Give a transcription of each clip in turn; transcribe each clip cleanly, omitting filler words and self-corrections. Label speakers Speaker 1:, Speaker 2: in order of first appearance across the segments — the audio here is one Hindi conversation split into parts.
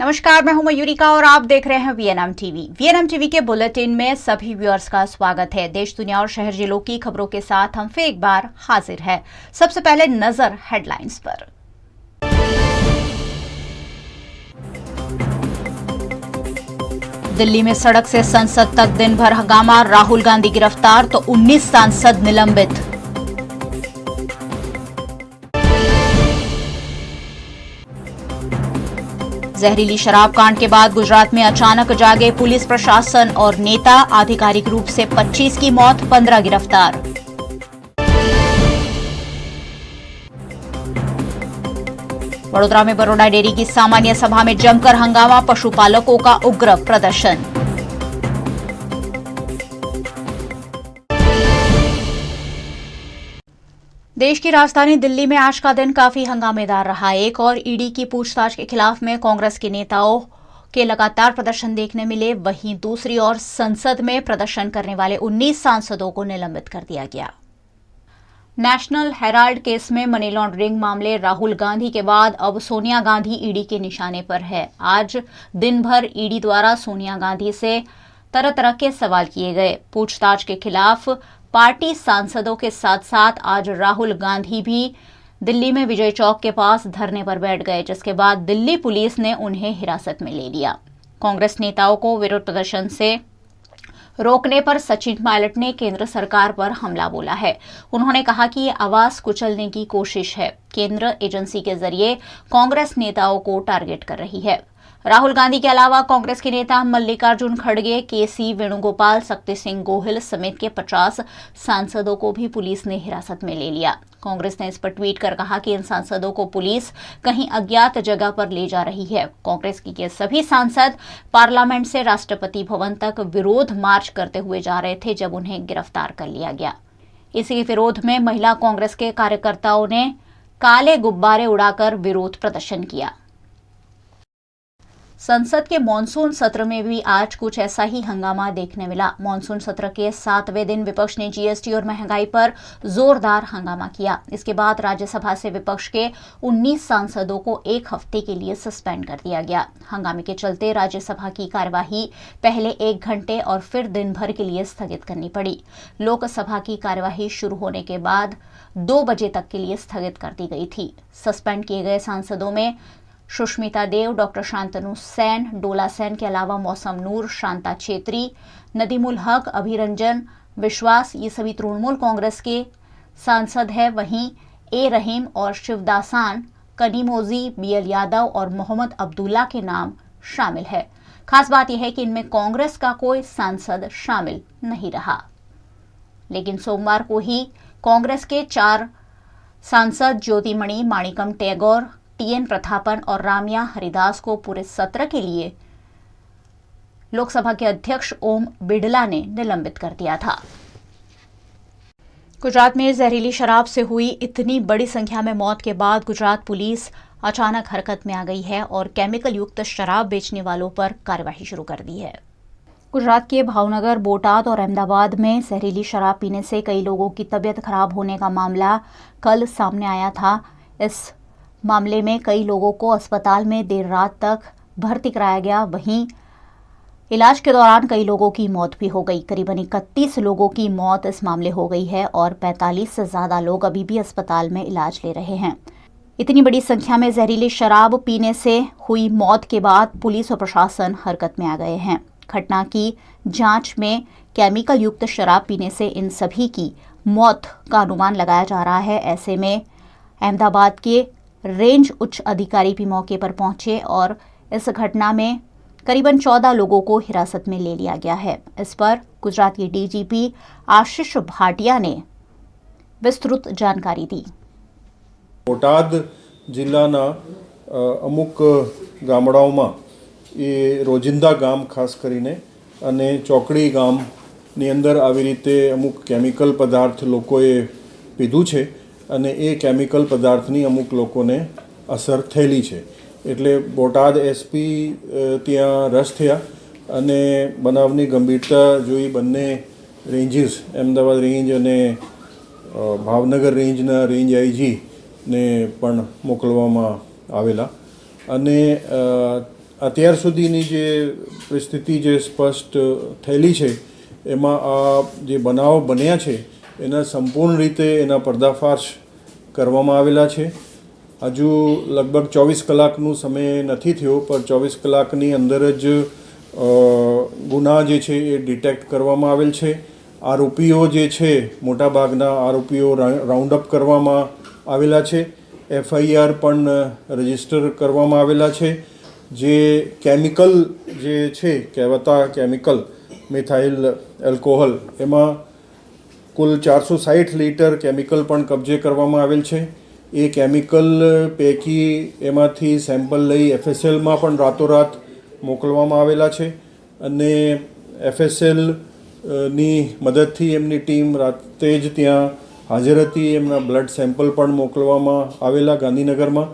Speaker 1: नमस्कार, मैं हूं मयूरिका और आप देख रहे हैं वीएनएम टीवी। वीएनएम टीवी के बुलेटिन में सभी व्यूअर्स का स्वागत है। देश दुनिया और शहर जिलों की खबरों के साथ हम फिर एक बार हाजिर हैं। सबसे पहले नजर हेडलाइंस पर। दिल्ली में सड़क से संसद तक दिन भर हंगामा, राहुल गांधी गिरफ्तार तो 19 सांसद निलंबित। जहरीली शराब कांड के बाद गुजरात में अचानक जागे पुलिस प्रशासन और नेता, आधिकारिक रूप से 25 की मौत, 15 गिरफ्तार। वडोदरा में बड़ौदा डेयरी की सामान्य सभा में जमकर हंगामा, पशुपालकों का उग्र प्रदर्शन। देश की राजधानी दिल्ली में आज का दिन काफी हंगामेदार रहा। एक और ईडी की पूछताछ के खिलाफ में कांग्रेस के नेताओं के लगातार प्रदर्शन देखने मिले, वहीं दूसरी ओर संसद में प्रदर्शन करने वाले 19 सांसदों को निलंबित कर दिया गया। नेशनल हेराल्ड केस में मनी लॉन्ड्रिंग मामले राहुल गांधी के बाद अब सोनिया गांधी ईडी के निशाने पर है। आज दिन भर ईडी द्वारा सोनिया गांधी से तरह तरह के सवाल किए गए। पूछताछ के खिलाफ पार्टी सांसदों के साथ साथ आज राहुल गांधी भी दिल्ली में विजय चौक के पास धरने पर बैठ गए, जिसके बाद दिल्ली पुलिस ने उन्हें हिरासत में ले लिया। कांग्रेस नेताओं को विरोध प्रदर्शन से रोकने पर सचिन पायलट ने केंद्र सरकार पर हमला बोला है। उन्होंने कहा कि ये आवाज कुचलने की कोशिश है। केंद्र एजेंसी के जरिए कांग्रेस नेताओं को टारगेट कर रही है। राहुल गांधी के अलावा कांग्रेस के नेता मल्लिकार्जुन खड़गे, केसी वेणुगोपाल, शक्ति सिंह गोहिल समेत के 50 सांसदों को भी पुलिस ने हिरासत में ले लिया। कांग्रेस ने इस पर ट्वीट कर कहा कि इन सांसदों को पुलिस कहीं अज्ञात जगह पर ले जा रही है। कांग्रेस के ये सभी सांसद पार्लियामेंट से राष्ट्रपति भवन तक विरोध मार्च करते हुए जा रहे थे जब उन्हें गिरफ्तार कर लिया गया। इसी विरोध में महिला कांग्रेस के कार्यकर्ताओं ने काले गुब्बारे उड़ाकर विरोध प्रदर्शन किया। संसद के मानसून सत्र में भी आज कुछ ऐसा ही हंगामा देखने मिला। मानसून सत्र के 7वें दिन विपक्ष ने जीएसटी और महंगाई पर जोरदार हंगामा किया। इसके बाद राज्यसभा से विपक्ष के 19 सांसदों को एक हफ्ते के लिए सस्पेंड कर दिया गया। हंगामे के चलते राज्यसभा की कार्यवाही पहले 1 घंटे और फिर दिन भर के लिए स्थगित करनी पड़ी। लोकसभा की कार्यवाही शुरू होने के बाद 2 बजे तक के लिए स्थगित कर दी गई थी। सस्पेंड किए गए सांसदों में सुष्मिता देव, डॉक्टर शांतनु सेन, डोला सेन के अलावा मौसम नूर, शांता छेत्री, नदीमुल हक, अभिरंजन विश्वास, ये सभी तृणमूल कांग्रेस के सांसद हैं। वहीं ए रहीम और शिवदासान, कनीमोजी, बीएल यादव और मोहम्मद अब्दुल्ला के नाम शामिल है। खास बात यह है कि इनमें कांग्रेस का कोई सांसद शामिल नहीं रहा। लेकिन सोमवार को ही कांग्रेस के 4 सांसद ज्योतिमणि, माणिकम टैगोर, टीएन प्रतापन और रामिया हरिदास को पूरे सत्र के लिए लोकसभा के अध्यक्ष ओम बिड़ला ने निलंबित कर दिया था। गुजरात में जहरीली शराब से हुई इतनी बड़ी संख्या में मौत के बाद गुजरात पुलिस अचानक हरकत में आ गई है और केमिकल युक्त शराब बेचने वालों पर कार्रवाई शुरू कर दी है। गुजरात के भावनगर, बोटाद और अहमदाबाद में जहरीली शराब पीने से कई लोगों की तबीयत खराब होने का मामला कल सामने आया था। इस मामले में कई लोगों को अस्पताल में देर रात तक भर्ती कराया गया। वहीं इलाज के दौरान कई लोगों की मौत भी हो गई। करीबन 31 लोगों की मौत इस मामले हो गई है और 45 से ज्यादा लोग अभी भी अस्पताल में इलाज ले रहे हैं। इतनी बड़ी संख्या में जहरीली शराब पीने से हुई मौत के बाद पुलिस और प्रशासन हरकत में आ गए हैं। घटना की जांच में केमिकल युक्त शराब पीने से इन सभी की मौत का अनुमान लगाया जा रहा है। ऐसे में अहमदाबाद के रेंज उच्च अधिकारी भी मौके पर पहुंचे और इस घटना में करीबन 14 लोगों को हिरासत में ले लिया गया है। इस पर गुजरात के डीजीपी आशीष भाटिया ने विस्तृत जानकारी दी।
Speaker 2: बोटाद जिल्लाना अमुक गामडाओमां ए रोजिंदा गाम खास करीने अने चौकड़ी गामनी अंदर आवी रीते अमुक केमिकल पदार्थ लोकोए पीधुं छे અને એ કેમિકલ પદાર્થની અમુક લોકોને અસર થયેલી છે એટલે બોટાદ એસપી ત્યાં રશ થયા અને બનાવની ગંભીરતા જોઈ બંને રેન્જીસ અમદાવાદ રેન્જ અને ભાવનગર રેન્જના રેન્જ આઈજીને પણ મોકલવામાં આવેલા અને અત્યાર સુધીની જે પરિસ્થિતિ જે સ્પષ્ટ થયેલી છે એમાં આ જે બનાવો બન્યા છે એના સંપૂર્ણ રીતે એના પર્દાફાશ કરવામાં આવેલા છે. હજુ લગભગ 24 કલાકનો સમય નથી થયો, પણ 24 કલાકની અંદર જ ગુના જે છે એ ડિટેક્ટ કરવામાં આવેલ છે. આરોપીઓ જે છે મોટાભાગના આરોપીઓ રાઉન્ડ અપ કરવામાં આવેલા છે. FIR પણ રજિસ્ટર કરવામાં આવેલા છે. જે કેમિકલ જે છે કહેવાતા કેમિકલ મિથાઇલ એલ્કોહોલ, એમાં કુલ 460 લીટર કેમિકલ પણ કબજે કરવામાં આવેલ છે. એ કેમિકલ પૈકી એમાંથી સેમ્પલ લઈ FSLમાં પણ રાતોરાત મોકલવામાં આવેલા છે અને FSL ની મદદથી એમની ટીમ રાતે જ ત્યાં હાજર હતી. એમના બ્લડ સેમ્પલ પણ મોકલવામાં આવેલા ગાંધીનગરમાં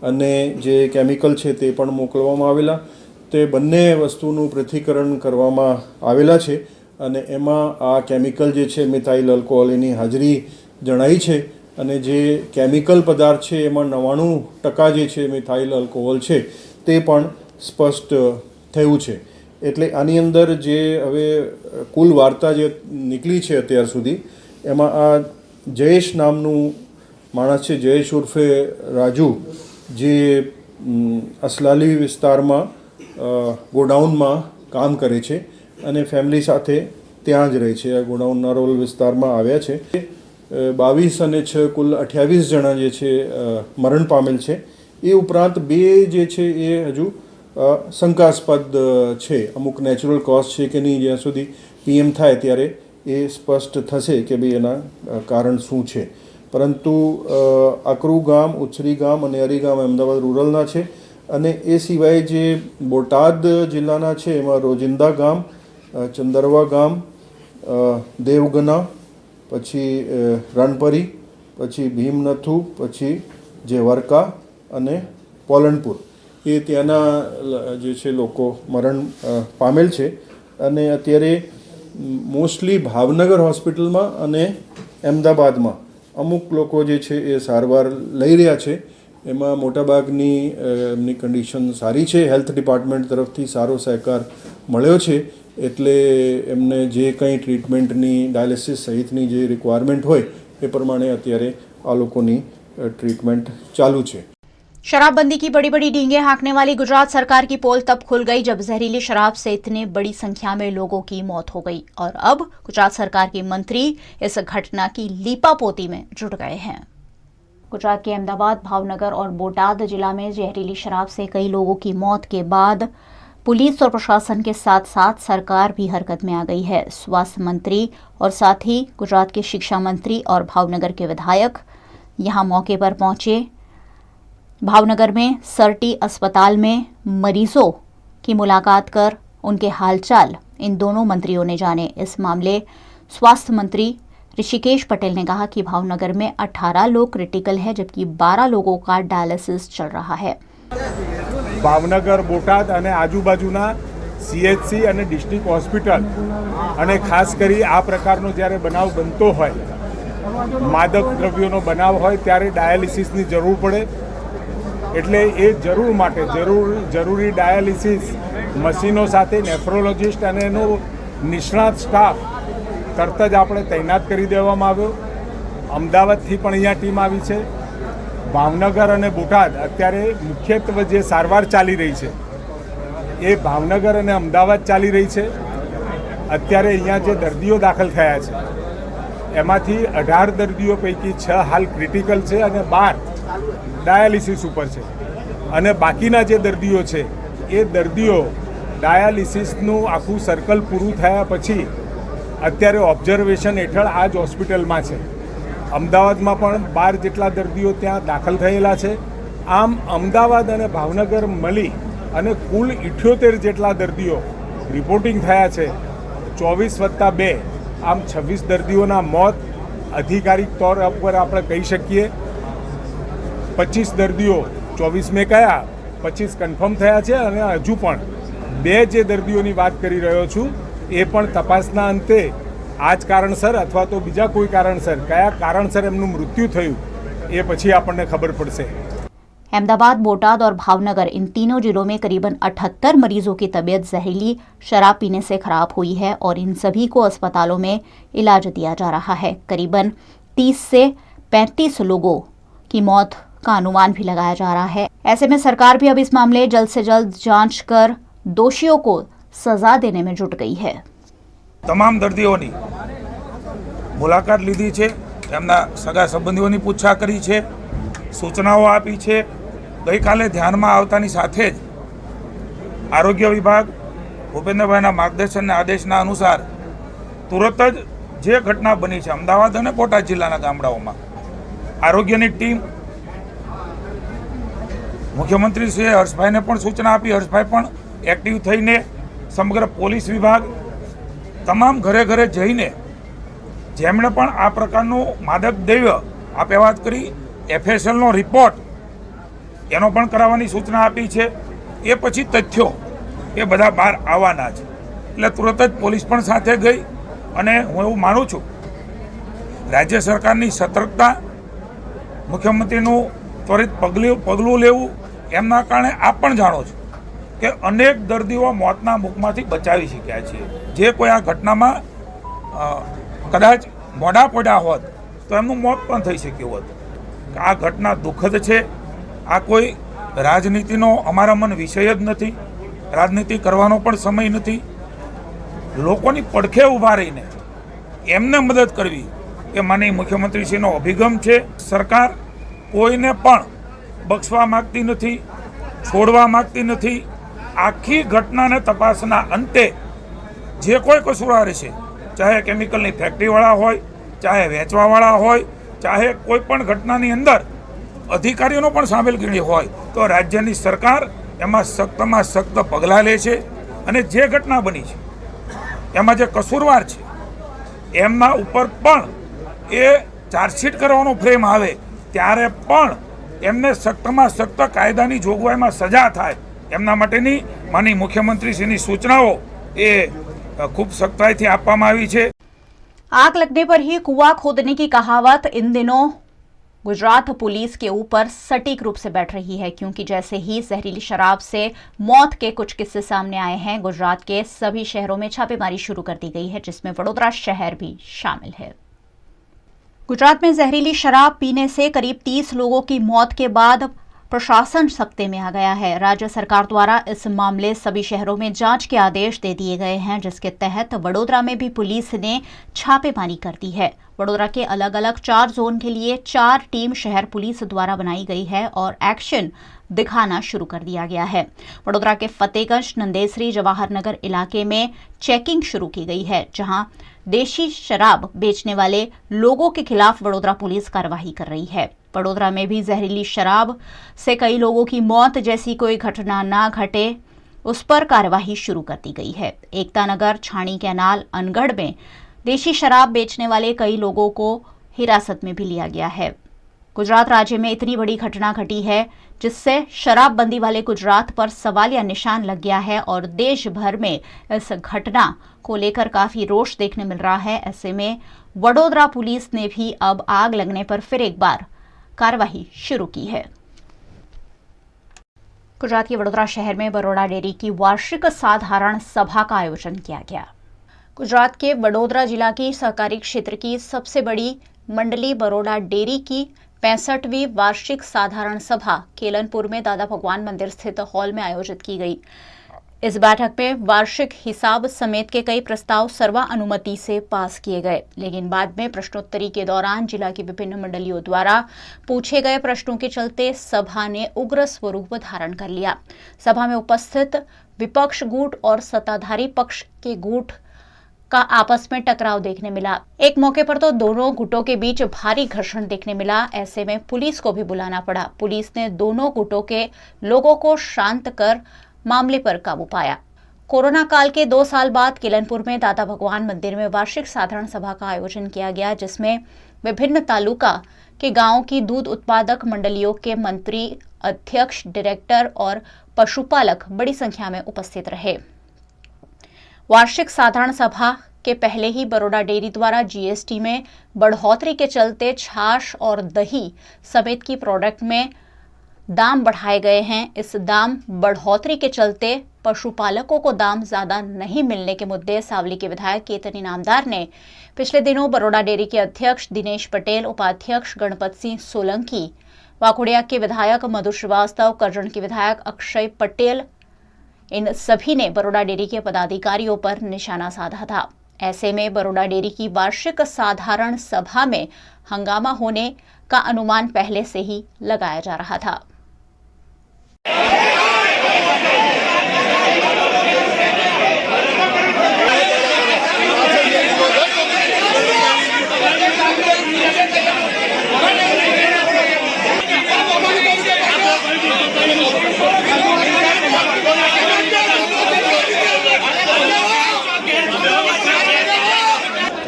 Speaker 2: અને જે કેમિકલ છે તે પણ મોકલવામાં આવેલા. તે બંને વસ્તુનું પૃથ્થકરણ કરવામાં આવેલા છે અને એમાં આ કેમિકલ જે છે મિથાઇલ આલ્કોહોલ એની હાજરી જણાઈ છે અને જે કેમિકલ પદાર્થ છે એમાં 99% જે છે મિથાઇલ આલ્કોહોલ છે તે પણ સ્પષ્ટ થયું છે. એટલે આની અંદર જે હવે કુલ વાર્તા જે નીકળી છે અત્યાર સુધી એમાં આ જયેશ નામનું માણસ છે, જયેશ ઉર્ફે રાજુ, જે અસલાલી વિસ્તારમાં ગોડાઉનમાં કામ કરે છે અને ફેમિલી સાથે ત્યાં જ રહે છે. આ ગોડાઉન નારોલ વિસ્તારમાં આવ્યા છે. 22 અને 6 કુલ 28 જણા જે છે મરણ પામેલ છે. એ ઉપરાંત 2 જે છે એ હજુ શંકાસ્પદ છે. અમુક નેચરલ કોઝ છે કે નહીં, જ્યાં સુધી PM થાય ત્યારે એ સ્પષ્ટ થશે કે ભાઈ એના કારણ શું છે. પરંતુ આકરૂ ગામ, ઉછરી ગામ અને અરી ગામ અમદાવાદ રૂરલના છે અને એ સિવાય જે બોટાદ જિલ્લાના છે એમાં રોજિંદા ગામ, ચંદરવા ગામ, દેવગના, પછી રણપરી, પછી ભીમનથુ, પછી જેવરકા અને પોલનપુર, એ ત્યાંના જે છે લોકો મરણ પામેલ છે. અને અત્યારે મોસ્ટલી ભાવનગર હોસ્પિટલમાં અને અમદાવાદમાં અમુક લોકો જે છે એ સારવાર લઈ રહ્યા છે. એમાં મોટાભાગની એમની કન્ડિશન સારી છે. હેલ્થ ડિપાર્ટમેન્ટ તરફથી સારો સહકાર મળ્યો છે. એટલે એમને જે કંઈ ટ્રીટમેન્ટની ડાયાલિસિસ સહિતની જે રિક્વાયરમેન્ટ હોય એ પ્રમાણે અત્યારે આ લોકોની ट्रीटमेंट चालू है।
Speaker 1: शराबबंदी की बड़ी बड़ी डींगे हाँकने वाली गुजरात सरकार की पोल तब खुल गई जब जहरीली शराब से इतने बड़ी संख्या में लोगों की मौत हो गई और अब गुजरात सरकार के मंत्री इस घटना की लीपापोती में जुट गए हैं। गुजरात के अहमदाबाद, भावनगर और बोटाद जिला में जहरीली शराब से कई लोगों की मौत के बाद पुलिस और प्रशासन के साथ साथ सरकार भी हरकत में आ गई है। स्वास्थ्य मंत्री और साथ ही गुजरात के शिक्षा मंत्री और भावनगर के विधायक यहाँ मौके पर पहुंचे। भावनगर में सरटी अस्पताल में मरीजों की मुलाकात कर उनके हालचाल इन दोनों मंत्रियों ने जाने। इस मामले स्वास्थ्य मंत्री ऋषिकेश पटेल ने कहा कि भावनगर में 18 लोग क्रिटिकल है जबकि 12 लोगों का डायलिसिस चल रहा है।
Speaker 3: भावनगर, बोटाद અને આજુબાજુના CHC અને ડિસ્ટ્રિક્ટ હોસ્પિટલ અને ખાસ કરી આ પ્રકારનો જ્યારે બનાવ બનતો હોય, માદક દ્રવ્યોનો બનાવ હોય ત્યારે ડાયાલિસિસની જરૂર પડે। એટલે એ જરૂર માટે જરૂરી ડાયાલિસિસ મશીનો સાથે નેફ્રોલોજિસ્ટ અને એનો નિષ્ણાત સ્ટાફ તરત જ આપણે તૈનાત કરી દેવામાં આવ્યો। અમદાવાદથી પણ અહીંયા ટીમ આવી છે। ભાવનગર અને બોટાદ અત્યારે મુખ્યત્વે જે સારવાર ચાલી રહી છે એ ભાવનગર અને અમદાવાદ ચાલી રહી છે। અત્યારે અહીંયા જે દર્દીઓ દાખલ થયા છે એમાંથી 18 દર્દીઓ પૈકી 6 હાલ ક્રિટિકલ છે અને 12 ડાયાલિસિસ ઉપર છે અને બાકીના જે દર્દીઓ છે એ દર્દીઓ ડાયાલિસિસનું આખું સર્કલ પૂરું થયા પછી અત્યારે ઓબ્ઝર્વેશન હેઠળ આ જ હોસ્પિટલમાં છે। અમદાવાદમાં પણ 12 જેટલા દર્દીઓ ત્યાં દાખલ થયેલા છે। આમ અમદાવાદ અને ભાવનગર મળી અને કુલ 78 જેટલા દર્દીઓ રિપોર્ટિંગ થયા છે। 24+2 આમ 26 દર્દીઓના મોત આધિકારિક તौर પર આપણે કહી શકીએ। 25 દર્દીઓ 24 મેં કયા 25 કન્ફર્મ થયા છે અને હજુ પણ 2 જે દર્દીઓની વાત કરી રહ્યો છું એ પણ તપાસના અંતે આ જ કારણસર અથવા તો બીજા કોઈ કારણસર કયા કારણસર એમનું મૃત્યુ થયું એ પછી આપણને ખબર પડશે।
Speaker 1: अहमदाबाद, बोटाद और भावनगर इन तीनों जिलों में करीबन 78 मरीजों की तबीयत जहरीली शराब पीने से खराब हुई है और इन सभी को अस्पतालों में इलाज दिया जा रहा है। करीबन 30 से 35 लोगों की मौत का अनुमान भी लगाया जा रहा है। ऐसे में सरकार भी अब इस मामले जल्द से जल्द जांच कर दोषियों को सजा देने में जुट गई है।
Speaker 4: તમામ દર્દીઓની મુલાકાત લીધી છે, એમના સગા સંબંધીઓની પૂછા કરી છે, સૂચનાઓ આપી છે। ગઈકાલે ધ્યાનમાં આવતાની સાથે જ આરોગ્ય વિભાગ ભૂપેન્દ્રભાઈના માર્ગદર્શન અને આદેશના અનુસાર તુરત જ જે ઘટના બની છે અમદાવાદ અને બોટાદ જિલ્લાના ગામડાઓમાં આરોગ્યની ટીમ મુખ્યમંત્રીશ્રીએ હર્ષભાઈને પણ સૂચના આપી। હર્ષભાઈ પણ એક્ટિવ થઈને સમગ્ર પોલીસ વિભાગ તમામ ઘરે ઘરે જઈને જેમણે પણ આ પ્રકારનું માદક દ્રવ્ય આપે વાત કરી એફએસએલનો રિપોર્ટ એનો પણ કરાવવાની સૂચના આપી છે। એ પછી તથ્યો એ બધા બહાર આવવાના છે એટલે તુરત જ પોલીસ પણ સાથે ગઈ અને હું એવું માનું છું રાજ્ય સરકારની સતર્કતા મુખ્યમંત્રીનું ત્વરિત પગલું લેવું એમના કારણે આપ પણ જાણો છો કે અનેક દર્દીઓ મોતના મુખમાંથી બચાવી શક્યા છીએ। જે કોઈ આ ઘટનામાં કદાચ મોડા પડ્યા હોત તો એમનું મોત પણ થઈ શક્યું હોત। આ ઘટના દુઃખદ છે। આ કોઈ રાજનીતિનો અમારા મન વિષય જ નથી, રાજનીતિ કરવાનો પણ સમય નથી। લોકોની પડખે ઊભા રહીને એમને મદદ કરવી એ માનનીય મુખ્યમંત્રીશ્રીનો અભિગમ છે। સરકાર કોઈને પણ બક્ષવા માગતી નથી, છોડવા માગતી નથી। આખી ઘટનાને તપાસના અંતે જે કોઈ કસૂરવાર છે, ચાહે કેમિકલની ફેક્ટરીવાળા હોય, ચાહે વેચવાવાળા હોય, ચાહે કોઈ પણ ઘટનાની અંદર અધિકારીઓનો પણ સામેલગીરી હોય તો રાજ્યની સરકાર એમાં સખ્તમાં સખ્ત પગલાં લે છે અને જે ઘટના બની છે એમાં જે કસૂરવાર છે એમના ઉપર પણ એ ચાર્જશીટ કરવાનો ફ્રેમ આવે ત્યારે પણ એમને સખ્તમાં સખ્ત કાયદાની જોગવાઈમાં સજા થાય એમના માટેની માનનીય મુખ્યમંત્રીશ્રીની સૂચનાઓ એ ખૂબ સખ્તાઈથી આપવામાં આવી છે।
Speaker 1: आग लगने पर ही कुआं खोदने की कहावत इन दिनों गुजरात पुलिस के ऊपर सटीक रूप से बैठ रही है, क्योंकि जैसे ही जहरीली शराब से मौत के कुछ किस्से सामने आए हैं, गुजरात के सभी शहरों में छापेमारी शुरू कर दी गई है, जिसमें वडोदरा शहर भी शामिल है। गुजरात में जहरीली शराब पीने से करीब 30 लोगों की मौत के बाद प्रशासन सख्ते में आ गया है। राज्य सरकार द्वारा इस मामले सभी शहरों में जांच के आदेश दे दिए गए हैं, जिसके तहत वडोदरा में भी पुलिस ने छापेमारी कर दी है। वडोदरा के अलग अलग 4 जोन के लिए 4 टीम शहर पुलिस द्वारा बनाई गई है और एक्शन दिखाना शुरू कर दिया गया है। वडोदरा के फतेहगंज, नंदेसरी, जवाहर नगर इलाके में चेकिंग शुरू की गई है, जहां देशी शराब बेचने वाले लोगों के खिलाफ वडोदरा पुलिस कार्रवाई कर रही है। वडोदरा में भी जहरीली शराब से कई लोगों की मौत जैसी कोई घटना ना घटे, उस पर कार्रवाई शुरू कर दी गई है। एकता नगर, छाणी कैनाल, अनगढ़ में देशी शराब बेचने वाले कई लोगों को हिरासत में भी लिया गया है। गुजरात राज्य में इतनी बड़ी घटना घटी है जिससे शराबबंदी वाले गुजरात पर सवालिया निशान लग गया है और देश भर में इस घटना को लेकर काफी रोष देखने मिल रहा है। ऐसे में वडोदरा पुलिस ने भी अब आग लगने पर फिर एक बार कार्रवाई शुरू की है। गुजरात के वडोदरा शहर में बरोड़ा डेयरी की वार्षिक साधारण सभा का आयोजन किया गया। गुजरात के वडोदरा जिला की सहकारी क्षेत्र की सबसे बड़ी मंडली बरोड़ा डेयरी की 65वीं वार्षिक साधारण सभा केलनपुर में दादा भगवान मंदिर स्थित हॉल में आयोजित की गई। इस बैठक में वार्षिक हिसाब समेत के कई प्रस्ताव सर्वानुमति से पास किए गए, लेकिन बाद में प्रश्नोत्तरी के दौरान जिला की विभिन्न मंडलियों द्वारा पूछे गए प्रश्नों के चलते सभा ने उग्र स्वरूप धारण कर लिया। सभा में उपस्थित विपक्ष गुट और सत्ताधारी पक्ष के गुट का आपस में टकराव देखने मिला। एक मौके पर तो दोनों गुटों के बीच भारी घर्षण देखने मिला। ऐसे में पुलिस को भी बुलाना पड़ा। पुलिस ने दोनों गुटों के लोगों को शांत कर मामले पर काबू पाया। कोरोना काल के 2 साल बाद केलनपुर में दादा भगवान मंदिर में वार्षिक साधारण सभा का आयोजन किया गया, जिसमें विभिन्न तालुका के गांवों की दूध उत्पादक मंडलियों के मंत्री, अध्यक्ष, डायरेक्टर और पशुपालक बड़ी संख्या में उपस्थित रहे। वार्षिक साधारण सभा के पहले ही बरोड़ा डेयरी द्वारा जीएसटी में बढ़ोतरी के चलते छाछ और दही समेत की प्रोडक्ट में दाम बढ़ाए गए हैं। इस दाम बढ़ोतरी के चलते पशुपालकों को दाम ज्यादा नहीं मिलने के मुद्दे सावली के विधायक केतन इनामदार ने पिछले दिनों बरोड़ा डेयरी के अध्यक्ष दिनेश पटेल, उपाध्यक्ष गणपत सिंह सोलंकी, वाकुड़िया के विधायक मधु श्रीवास्तव, करजन के विधायक अक्षय पटेल, इन सभी ने बरोड़ा डेयरी के पदाधिकारियों पर निशाना साधा था। ऐसे में बरोड़ा डेयरी की वार्षिक साधारण सभा में हंगामा होने का अनुमान पहले से ही लगाया जा रहा था।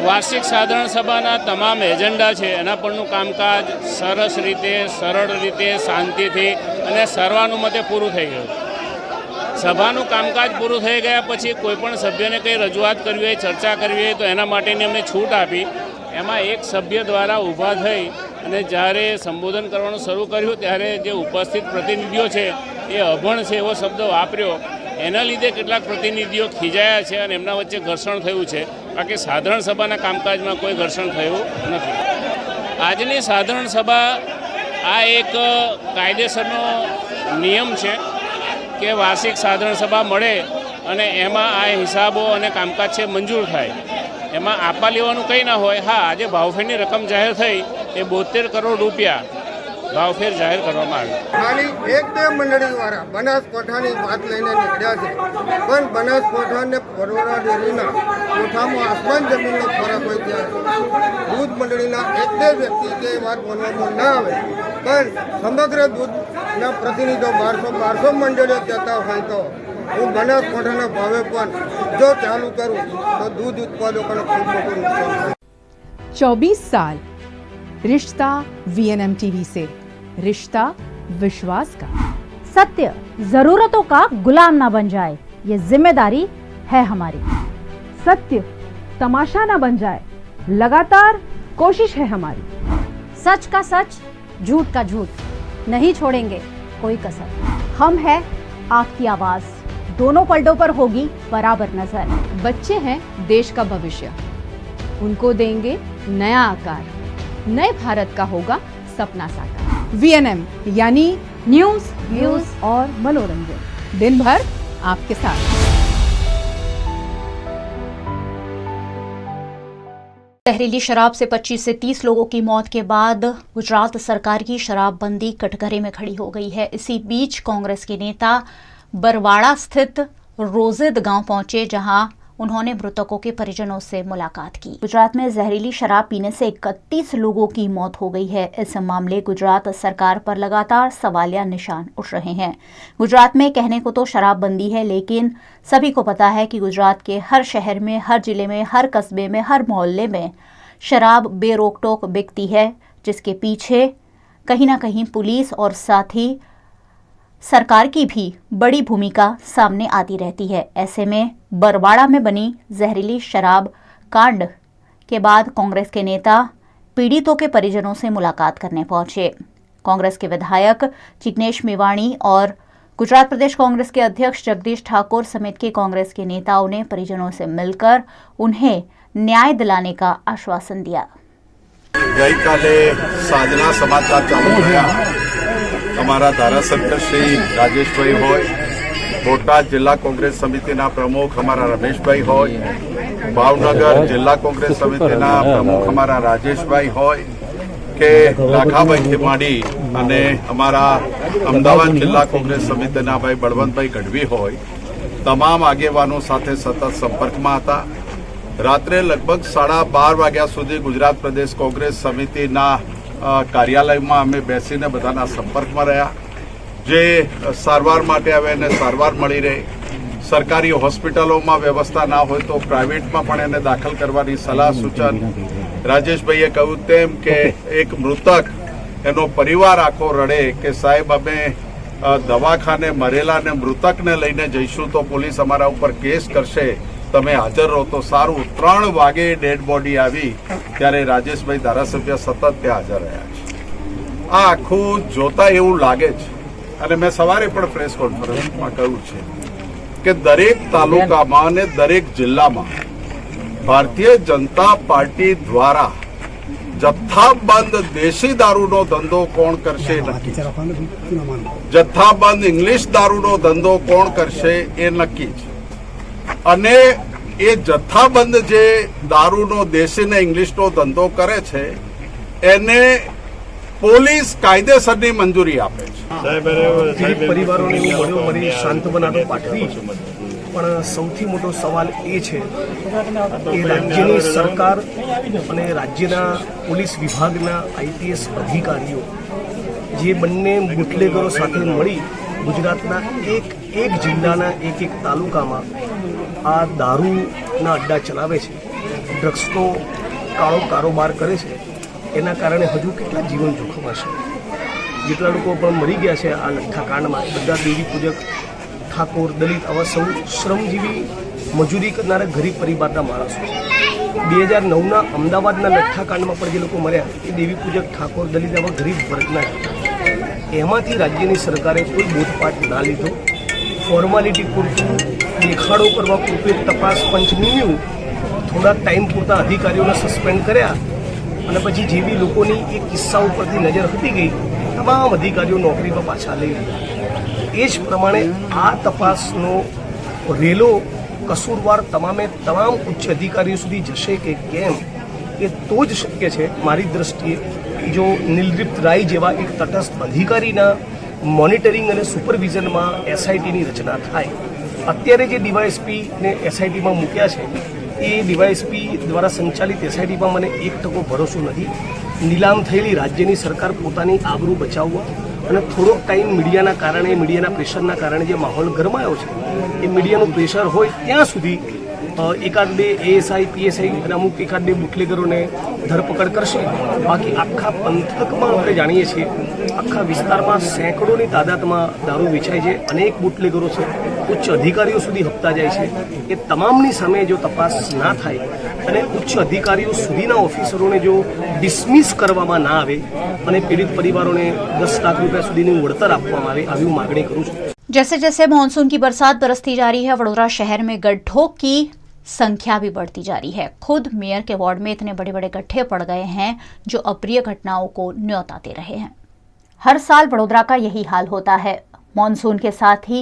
Speaker 5: વાર્ષિક સાધારણ સભાના તમામ એજન્ડા છે એના પરનું કામકાજ સરસ રીતે, સરળ રીતે, શાંતિથી અને સર્વાનુમતે પૂરું થઈ ગયું. સભાનું કામકાજ પૂરું થઈ ગયા પછી કોઈપણ સભ્યને કંઈ રજૂઆત કરવી હોય, ચર્ચા કરવી હોય તો એના માટેની અમને છૂટ આપી. એમાં એક સભ્ય દ્વારા ઊભા થઈ અને જ્યારે સંબોધન કરવાનું શરૂ કર્યું ત્યારે જે ઉપસ્થિત પ્રતિનિધિઓ છે એ અભણ છે એવો શબ્દ વાપર્યો. એના લીધે કેટલાક પ્રતિનિધિઓ ખીજાયા છે અને એમના વચ્ચે ઘર્ષણ થયું છે. બાકી સાધારણ સભાના કામકાજમાં કોઈ ઘર્ષણ થયું નથી. આજની સાધારણ સભા આ એક કાયદેસરનો નિયમ છે કે વાર્ષિક સાધારણ સભા મળે અને એમાં આ હિસાબો અને કામકાજ છે મંજૂર થાય. એમાં આપવા લેવાનું કંઈ ના હોય. હા, આજે ભાવફેરની રકમ જાહેર થઈ એ 72 કરોડ રૂપિયા ભાવફેર જાહેર કરવામાં આવી.
Speaker 6: ખાલી એક બે મંડળીવાળા બનાસકાંઠાની વાત લઈને નીકળ્યા છે, પણ બનાસકાંઠાને બરોડા ડેરીના કોઠામાં આસમાન જમીનનો ફરક હોય ત્યારે દૂધ મંડળીના એક બે વ્યક્તિ કે વાત માનવામાં ના આવે, પણ સમગ્ર દૂધના પ્રતિનિધિઓ 1200 મંડળીઓ કહેતા હોય તો હું બનાસકાંઠાના ભાવે પણ જો ચાલુ કરું તો दूध उत्पादकों खूब मोटो नुकसान।
Speaker 7: 24 साल रिश्ता VNM टीवी से, रिश्ता विश्वास का।
Speaker 8: सत्य जरूरतों का गुलाम ना बन जाए, ये जिम्मेदारी है हमारी।
Speaker 7: सत्य तमाशा ना बन जाए, लगातार कोशिश है हमारी।
Speaker 8: सच का सच, झूठ का झूठ, नहीं छोड़ेंगे कोई कसर। हम है आपकी आवाज, दोनों पलटों पर होगी बराबर नजर।
Speaker 7: बच्चे हैं देश का भविष्य, उनको देंगे नया आकार, नए भारत का होगा सपना साकार। VNM यानी
Speaker 8: न्यूज, व्यूज और मनोरंजन,
Speaker 7: दिन भर आपके साथ।
Speaker 1: जहरीली शराब से 25 से 30 लोगों की मौत के बाद गुजरात सरकार की शराबबंदी कटघरे में खड़ी हो गई है। इसी बीच कांग्रेस के नेता बरवाड़ा स्थित रोजिद गांव पहुंचे, जहां उन्होंने मृतकों के परिजनों से मुलाकात की। गुजरात में जहरीली शराब पीने से 31 लोगों की मौत हो गई है। इस मामले गुजरात सरकार पर लगातार सवालिया निशान उठ रहे हैं। गुजरात में कहने को तो शराबबंदी है, लेकिन सभी को पता है कि गुजरात के हर शहर में, हर जिले में, हर कस्बे में, हर मोहल्ले में शराब बेरोक टोक बिकती है, जिसके पीछे कहीं ना कहीं पुलिस और साथ ही सरकार की भी बड़ी भूमिका सामने आती रहती है। ऐसे में बरवाड़ा में बनी जहरीली शराब कांड के बाद कांग्रेस के नेता पीड़ितों के परिजनों से मुलाकात करने पहुंचे। कांग्रेस के विधायक जिग्नेश मेवाणी और गुजरात प्रदेश कांग्रेस के अध्यक्ष जगदीश ठाकुर समेत के कांग्रेस के नेताओं ने परिजनों से मिलकर उन्हें न्याय दिलाने का आश्वासन दिया।
Speaker 9: गई काले साजना समाचार चालू थया, हमारा धारासभ्य श्री राजेशभाई होय, बोटाद जिला कांग्रेस समितिना प्रमुख हमारा रमेशभाई होय, भावनगर जिला कांग्रेस समितिना प्रमुख हमारा राजेशभाई होय के लाखाभाई थिमाडी अने हमारा अमदावाद जिला कांग्रेस समितिना भाई बळवंतभाई गढ़वी होय, तमाम आगेवानो साथे सतत संपर्कमां हता। रात्रे लगभग 12:30 वाग्या सुधी गुजरात प्रदेश कांग्रेस समितिना કાર્યાલયમાં અમે બેસીને બધાના સંપર્કમાં રહ્યા। જે સારવાર માટે આવે એને સારવાર મળી રહે, સરકારી હોસ્પિટલોમાં વ્યવસ્થા ના હોય તો પ્રાઇવેટમાં પણ એને દાખલ કરવાની સલાહ સૂચન રાજેશભાઈએ કહ્યું તેમ કે એક મૃતક એનો પરિવાર આખો રડે કે સાહેબ અમે દવાખાને મરેલાને મૃતકને લઈને જઈશું તો પોલીસ અમારા ઉપર કેસ કરશે, તમે હાજર રહો તો સારું। 3 વાગે ડેડ બોડી આવી ત્યારે રાજેશભાઈ ધારાસભ્ય સતત ત્યાં હાજર રહ્યા છે। આ આખું જોતા એવું લાગે છે અને મેં સવારે પણ પ્રેસ કોન્ફરન્સમાં કહ્યું છે કે દરેક તાલુકામાં અને દરેક જિલ્લામાં ભારતીય જનતા પાર્ટી દ્વારા જથ્થાબંધ દેશી દારૂનો ધંધો કોણ કરશે નક્કી, જથ્થાબંધ ઇંગ્લિશ દારૂનો ધંધો કોણ કરશે એ નક્કી છે. અને એ જથ્થાબંધ જે દારૂનો દેશી ને ઇંગ્લિશનો ધંધો કરે છે એને પોલીસ કાયદેસરની મંજૂરી આપે છે.
Speaker 10: પીડિત પરિવારોને હું મળ્યો, મારી સાંત્વના તો પાઠવી, પણ સૌથી મોટો સવાલ એ છે કે રાજ્યની સરકાર અને રાજ્યના પોલીસ વિભાગના આઈપીએસ અધિકારીઓ જે બંને બુટલેગરો સાથે મળી ગુજરાતના એક જિલ્લાના એક તાલુકામાં આ દારૂના અડ્ડા ચલાવે છે, ડ્રગ્સનો કાળો કારોબાર કરે છે, એના કારણે હજુ કેટલા જીવન જોખમાશે. જેટલા લોકો પણ મરી ગયા છે આ લઠ્ઠાકાંડમાં, બધા દેવી પૂજક, ઠાકોર, દલિત, આવા સૌ શ્રમજીવી મજૂરી કરનારા ગરીબ પરિવારના માણસો. 2009ના અમદાવાદના લઠ્ઠાકાંડમાં પણ જે લોકો મર્યા એ દેવી પૂજક, ઠાકોર, દલિત આવા ગરીબ વર્ગના હતા. એમાંથી રાજ્યની સરકારે કોઈ બોધપાઠ ના લીધો, ફોર્માલિટી પૂરતું દેખાડો કરવા પૂરતું એક તપાસ પંચ નિમ્યું, થોડા ટાઈમ પૂરતા અધિકારીઓને સસ્પેન્ડ કર્યા અને પછી જેવી લોકોની એ કિસ્સા ઉપરથી નજર હટી ગઈ તમામ અધિકારીઓ નોકરીમાં પાછા લઈ લીધા. એ જ પ્રમાણે આ તપાસનો રેલો કસૂરવાર તમામ ઉચ્ચ અધિકારીઓ સુધી જશે કે કેમ એ તો જ શક્ય છે મારી દ્રષ્ટિએ જો નિલદીપ રાય જેવા એક તટસ્થ અધિકારીના મોનિટરિંગ અને સુપરવિઝનમાં એસઆઈટીની રચના થાય. અત્યારે જે ડીવાયએસપીને એસઆઈટીમાં મૂક્યા છે એ ડીવાયએસપી દ્વારા સંચાલિત એસઆઈટીમાં મને 1% ભરોસો નથી. નીલામ થયેલી રાજ્યની સરકાર પોતાની આબરૂ બચાવવા અને થોડોક ટાઈમ મીડિયાના કારણે, મીડિયાના પ્રેશરના કારણે જે માહોલ ગરમાયો છે એ મીડિયાનું પ્રેશર હોય ત્યાં સુધી એકાદ બે એએસઆઈ, પીએસઆઈ અને અમુક એકાદ બે બુટલેગરોને ધરપકડ કરશે. બાકી આખા પંથકમાં આપણે જાણીએ છીએ, આખા વિસ્તારમાં સેંકડોની તાદાદમાં દારૂ વેચાય છે, અનેક બુટલેગરો છે, ઉચ્ચ અધિકારીઓ સુધી હપ્તા જાય છે. એ તમામની સામે જો તપાસ ના થાય અને ઉચ્ચ અધિકારીઓ સુધીના ઓફિસરોને જો ડિસમિસ કરવામાં ના આવે અને પીડિત પરિવારોને 10 લાખ રૂપિયા સુધીનું વળતર આપવામાં આવે, આવી હું માગણી કરું છું.
Speaker 1: जैसे जैसे मानसून की बरसात बरसती जा रही है, वडोदरा शहर में गड्ढों की संख्या भी बढ़ती जा रही है. खुद मेयर के वार्ड में इतने बड़े बड़े गड्ढे पड़ गए हैं जो अप्रिय घटनाओं को न्योता दे रहे हैं. हर साल वडोदरा का यही हाल होता है. मानसून के साथ ही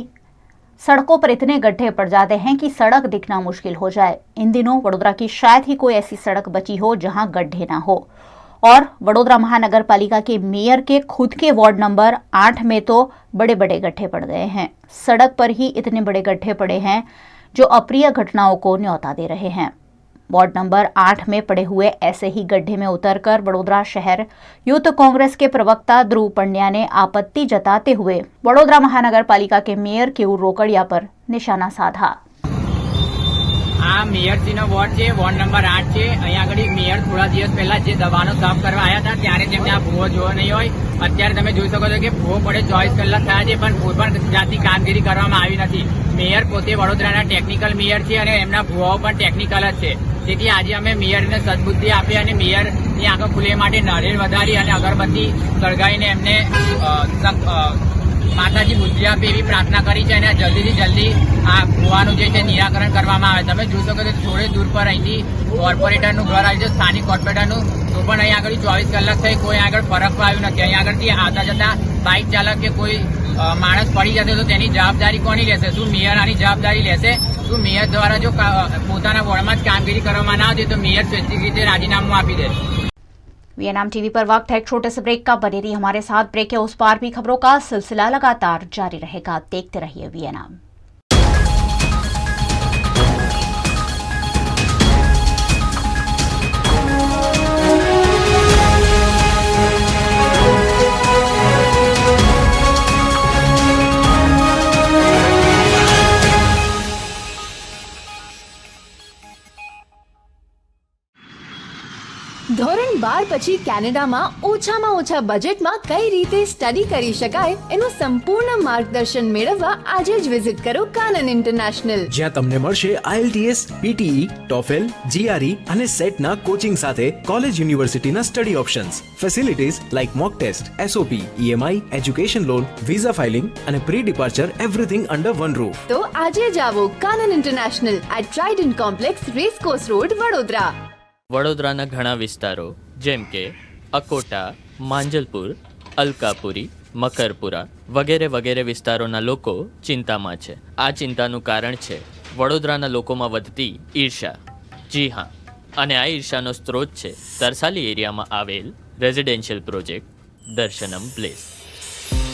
Speaker 1: सड़कों पर इतने गड्ढे पड़ जाते हैं कि सड़क दिखना मुश्किल हो जाए. इन दिनों वडोदरा की शायद ही कोई ऐसी सड़क बची हो जहां गड्ढे ना हो. और वडोदरा महानगर पालिका के मेयर के खुद के वार्ड नंबर 8 में तो बड़े बड़े गड्ढे पड़ गए हैं. सड़क पर ही इतने बड़े गड्ढे पड़े हैं जो अप्रिय घटनाओं को न्योता दे रहे हैं. वार्ड नंबर 8 में पड़े हुए ऐसे ही गड्ढे में उतरकर वडोदरा शहर यूथ कांग्रेस के प्रवक्ता ध्रुव पंड्या ने आपत्ति जताते हुए वडोदरा महानगर पालिका के मेयर केयूर रोकड़िया पर निशाना साधा.
Speaker 11: આ મેયરજીનો વોર્ડ છે, વોર્ડ નંબર 8 છે. અહીંયા આગળ મેયર થોડા દિવસ પહેલા જે દવાનો સાફ કરવા આવ્યા હતા ત્યારે તેમને આ ભૂવો જોવો નહીં હોય. અત્યારે તમે જોઈ શકો છો કે ભૂવો પડે 24 કલાક થયા છે પણ કોઈ પણ જાતની કામગીરી કરવામાં આવી નથી. મેયર પોતે વડોદરાના ટેકનિકલ મેયર છે અને એમના ભૂવાઓ પણ ટેકનિકલ જ છે. તેથી આજે અમે મેયરને સદબુદ્ધિ આપી અને મેયરની આંખો ખુલે માટે નારિયેળ વધારી અને અગરબત્તી સળગાવીને એમને માતાજી બુદ્ધિ આપે એવી પ્રાર્થના કરી છે અને જલ્દીથી જલ્દી આ ભૂવાનું જે છે નિરાકરણ કરવામાં આવે. તમે જોઈ શકો છો થોડે દૂર પર અહીંથી કોર્પોરેટરનું ઘર આવ્યું છે, સ્થાનિક કોર્પોરેટરનું, તો પણ અહીંયા આગળ 24 કલાક થઈ કોઈ આગળ ફરક આવ્યું નથી. અહીંયા આગળથી આવતા જતા બાઇક ચાલક કે કોઈ માણસ પડી જશે તો તેની જવાબદારી કોની લેશે? શું મેયર આની જવાબદારી લેશે? શું મેયર દ્વારા જો પોતાના વોર્ડમાં જ कामगिरी કરવામાં ना आती तो मेयर स्वेच्छिक रीते राजीनामું આપી દે.
Speaker 1: वीएनएम टीवी पर वक्त है एक छोटे से ब्रेक का. बने रहिए हमारे साथ. ब्रेक के उस पार भी खबरों का सिलसिला लगातार जारी रहेगा. देखते रहिए वीएनएम.
Speaker 7: ધોરણ 12 પછી કેનેડામાં ઓછામાં ઓછા બજેટમાં કઈ રીતે સ્ટડી કરી શકાય એનું સંપૂર્ણ માર્ગદર્શન મેળવવા આજે જ વિઝિટ કરો કાનન ઇન્ટરનેશનલ,
Speaker 12: જ્યાં તમને મળશે IELTS, PTE, TOEFL, GRE અને સેટના કોચિંગ સાથે કોલેજ યુનિવર્સિટીના study options, facilities like mock test, SOP, EMI, education loan, visa filing અને pre departure everything under one roof.
Speaker 7: તો આજે જ આવો Kanan international at Trident complex, racecourse road, Vadodara.
Speaker 13: વડોદરાના ઘણા વિસ્તારો જેમ કે અકોટા, માંજલપુર, અલકાપુરી, મકરપુરા વગેરે વગેરે વિસ્તારોના લોકો ચિંતામાં છે. આ ચિંતાનું કારણ છે વડોદરાના લોકોમાં વધતી ઈર્ષા. જી હા, અને આ ઈર્ષાનો સ્ત્રોત છે તરસાલી એરિયામાં આવેલ રેઝિડેન્શિયલ પ્રોજેક્ટ દર્શનમ પ્લેસ.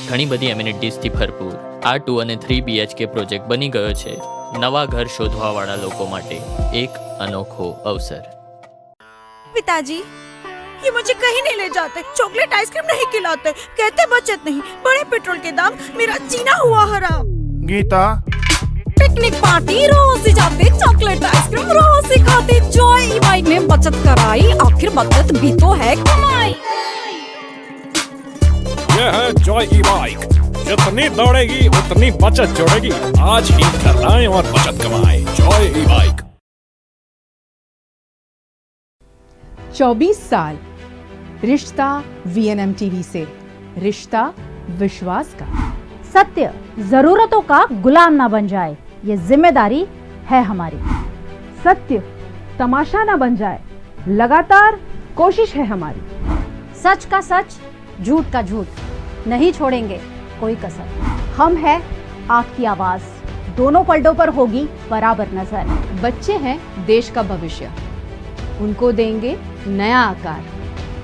Speaker 13: ઘણી બધી એમિનિટીઝથી ભરપૂર આ 2 અને 3 BHK પ્રોજેક્ટ બની ગયો છે નવા ઘર શોધવાવાળા લોકો માટે એક અનોખો અવસર.
Speaker 14: पिताजी, ये मुझे कहीं नहीं ले जाते, चॉकलेट आइसक्रीम नहीं खिलाते, कहते बचत नहीं, बड़े पेट्रोल के दाम, मेरा जीना हुआ हराम.
Speaker 3: गीता,
Speaker 14: पिकनिक पार्टी रोज ही जाते, चॉकलेट आइसक्रीम रोज ही खाते, जॉय ई बाइक में बचत कराई, आखिर बचत भी तो है कमाई.
Speaker 15: ये है जॉय ई बाइक, जितनी दौड़ेगी उतनी बचत जोड़ेगी. आज ही घर लाएं और बचत कमाएं. जॉय ई बाइक.
Speaker 7: 24 साल रिश्ता VNM टीवी से, रिश्ता विश्वास का.
Speaker 8: सत्य जरूरतों का गुलाम ना बन जाए, ये जिम्मेदारी है हमारी.
Speaker 7: सत्य तमाशा ना बन जाए, लगातार कोशिश है हमारी.
Speaker 8: सच का सच, झूठ का झूठ, नहीं छोड़ेंगे कोई कसर. हम है आपकी आवाज, दोनों पलटों पर होगी बराबर नजर.
Speaker 7: बच्चे हैं देश का भविष्य, उनको देंगे नया आकार,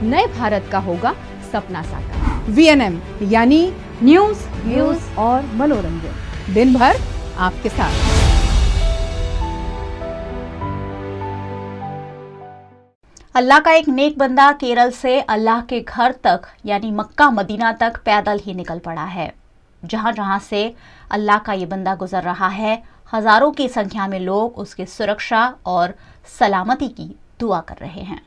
Speaker 7: नए भारत का होगा सपना साकार. VNM यानी
Speaker 8: न्यूज, व्यूज और मनोरंजन,
Speaker 7: दिन भर आपके साथ.
Speaker 1: अल्लाह का एक नेक बंदा केरल से अल्लाह के घर तक यानी मक्का मदीना तक पैदल ही निकल पड़ा है. जहां जहां से अल्लाह का ये बंदा गुजर रहा है, हजारों की संख्या में लोग उसकी सुरक्षा और सलामती की दुआ कर रहे हैं.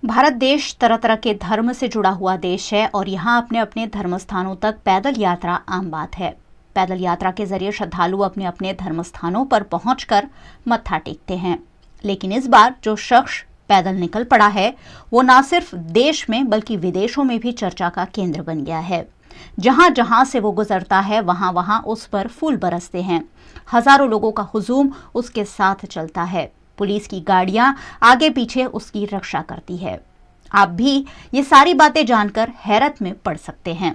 Speaker 1: भारत देश तरह तरह के धर्म से जुड़ा हुआ देश है और यहाँ अपने अपने धर्म स्थानों तक पैदल यात्रा आम बात है. पैदल यात्रा के जरिए श्रद्धालु अपने अपने धर्म स्थानों पर पहुंचकर मत्था टेकते हैं. लेकिन इस बार जो शख्स पैदल निकल पड़ा है वो न सिर्फ देश में बल्कि विदेशों में भी चर्चा का केंद्र बन गया है. जहां जहां से वो गुजरता है वहां वहां उस पर फूल बरसते हैं. हजारों लोगों का हुजूम उसके साथ चलता है. पुलिस की गाड़ियां आगे पीछे उसकी रक्षा करती है. आप भी ये सारी बातें जानकर हैरत में पड़ सकते हैं.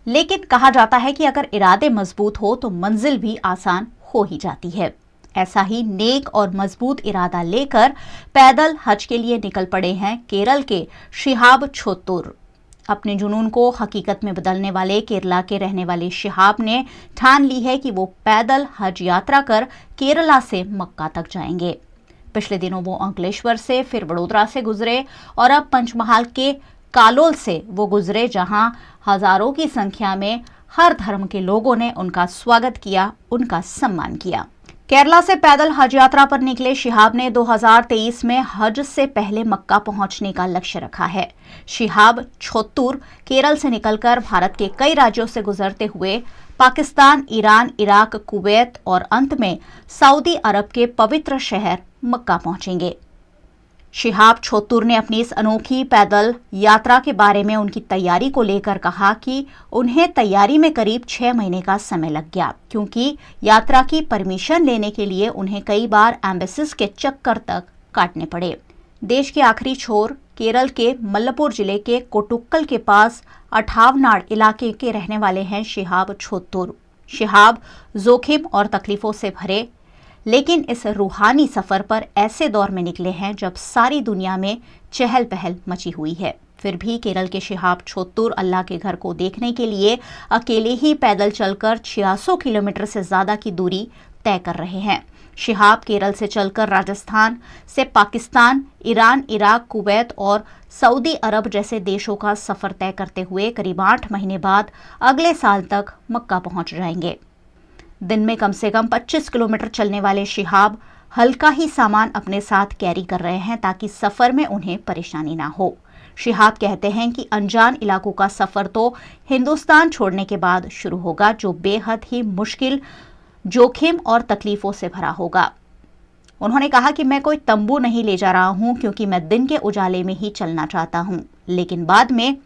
Speaker 1: लेकिन कहा जाता है कि अगर इरादे मजबूत हो तो मंजिल भी आसान हो ही जाती है. ऐसा ही नेक और मजबूत इरादा लेकर पैदल हज के लिए निकल पड़े हैं केरल के शिहाब छोत्तुर. अपने जुनून को हकीकत में बदलने वाले केरला के रहने वाले शिहाब ने ठान ली है कि वो पैदल हज यात्रा कर केरला से मक्का तक जाएंगे. पिछले दिनों वो अंकलेश्वर से, फिर वडोदरा से गुजरे और अब पंचमहाल के कालोल से वो गुजरे, जहां हजारों की संख्या में हर धर्म के लोगों ने उनका स्वागत किया, उनका सम्मान किया. केरला से पैदल हज यात्रा पर निकले शिहाब ने 2023 में हज से पहले मक्का पहुंचने का लक्ष्य रखा है. शिहाब छोत्तुर केरल से निकलकर भारत के कई राज्यों से गुजरते हुए पाकिस्तान, ईरान, इराक, कुवैत और अंत में सऊदी अरब के पवित्र शहर मक्का पहुंचेंगे. शिहाब छोत्तुर ने अपनी इस अनोखी पैदल यात्रा के बारे में उनकी तैयारी को लेकर कहा कि उन्हें तैयारी में करीब 6 महीने का समय लग गया, क्योंकि यात्रा की परमिशन लेने के लिए उन्हें कई बार एम्बेसीज के चक्कर तक काटने पड़े. देश के आखिरी छोर केरल के मलप्पुर जिले के कोटुक्कल के पास अठावनाड इलाके के रहने वाले हैं शिहाब छोत्तुर. शिहाब जोखिम और तकलीफों से भरे लेकिन इस रूहानी सफर पर ऐसे दौर में निकले हैं जब सारी दुनिया में चहल पहल मची हुई है. फिर भी केरल के शिहाब छोत्तुर अल्लाह के घर को देखने के लिए अकेले ही पैदल चलकर 600 किलोमीटर से ज्यादा की दूरी तय कर रहे हैं. शिहाब केरल से चलकर राजस्थान से पाकिस्तान, ईरान, इराक, कुवैत और सऊदी अरब जैसे देशों का सफर तय करते हुए करीब 8 महीने बाद अगले साल तक मक्का पहुंच जाएंगे. दिन में कम से कम 25 किलोमीटर चलने वाले शिहाब हल्का ही सामान अपने साथ कैरी कर रहे हैं ताकि सफर में उन्हें परेशानी ना हो। शिहाब कहते हैं कि अनजान इलाकों का सफर तो हिंदुस्तान छोड़ने के बाद शुरू होगा, जो बेहद ही मुश्किल, जोखिम और तकलीफों से भरा होगा। उन्होंने कहा कि मैं कोई तंबू नहीं ले जा रहा हूं क्योंकि मैं दिन के उजाले में ही चलना चाहता हूं, लेकिन बाद में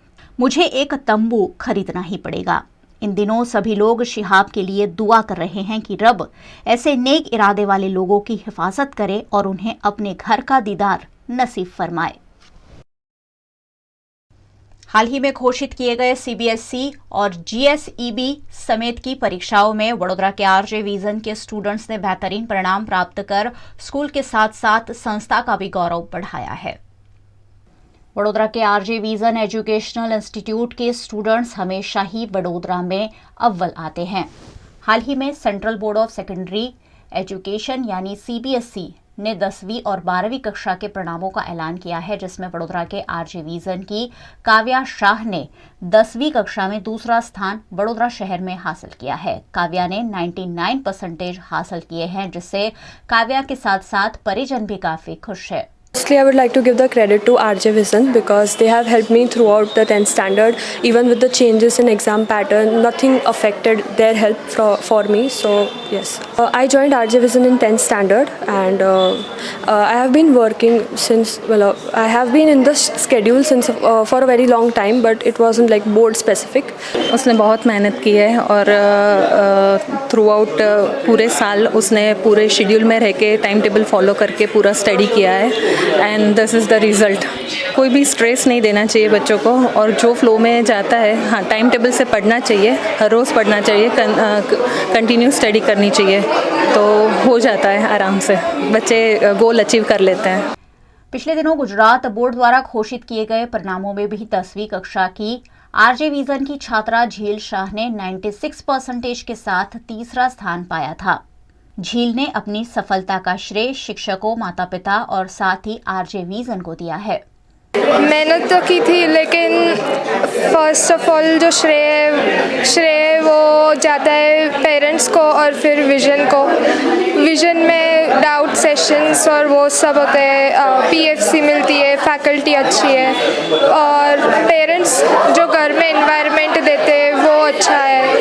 Speaker 1: मुझे एक तंबू खरीदना ही पड़ेगा। इन दिनों सभी लोग शिहाब के लिए दुआ कर रहे हैं कि रब ऐसे नेक इरादे वाले लोगों की हिफाजत करे और उन्हें अपने घर का दीदार नसीब फरमाए। हाल ही में घोषित किए गए सीबीएसई और जीएसईबी समेत की परीक्षाओं में वडोदरा के आरजे विजन के स्टूडेंट्स ने बेहतरीन परिणाम प्राप्त कर स्कूल के साथ साथ संस्था का भी गौरव बढ़ाया है। वडोदरा के आरजे विजन एजुकेशनल इंस्टीट्यूट के स्टूडेंट्स हमेशा ही वडोदरा में अव्वल आते हैं। हाल ही में central board of secondary education यानी सीबीएसई ने 10वीं और 12वीं कक्षा के परिणामों का ऐलान किया है, जिसमें वडोदरा के आरजे विजन की काव्या शाह ने 10वीं कक्षा में दूसरा स्थान वडोदरा शहर में हासिल किया है। काव्या ने 99% हासिल किए हैं, जिससे काव्या के साथ साथ परिजन भी काफी खुश है।
Speaker 16: Firstly, I would like to give the credit to RJ Vision because they have helped me throughout the 10th standard. Even with the changes in exam pattern, nothing affected their help for me. So yes, I joined RJ Vision in 10th standard, and I have been working since. Well, I have been in the schedule since for a very long time, but it wasn't like board specific.
Speaker 17: उसने बहुत मेहनत की है और थ्रू आउट पूरे साल उसने पूरे शेड्यूल में रह के टाइम टेबल फॉलो करके पूरा स्टडी किया है। And this is the result. कोई भी स्ट्रेस नहीं देना चाहिए बच्चों को, और जो फ्लो में जाता है, हाँ, टाइम टेबल से पढ़ना चाहिए, हर रोज़ पढ़ना चाहिए, कंटिन्यू स्टडी करनी चाहिए, तो हो जाता है आराम से, बच्चे गोल अचीव कर लेते हैं।
Speaker 1: पिछले दिनों गुजरात बोर्ड द्वारा घोषित किए गए परिणामों में भी 10वीं कक्षा की आरजे विजन की छात्रा झील शाह ने 96% के साथ तीसरा स्थान पाया था। झील ने अपनी सफलता का श्रेय शिक्षकों, माता पिता और साथ ही आरजे विजन को दिया है।
Speaker 16: मेहनत तो की थी, लेकिन फर्स्ट ऑफ ऑल जो श्रेय वो जाता है पेरेंट्स को और फिर विजन को। विजन में डाउट सेशंस और वो सब होते हैं, पीएफसी मिलती है, फैकल्टी अच्छी है, और पेरेंट्स जो घर में एनवायरनमेंट देते हैं वो अच्छा है,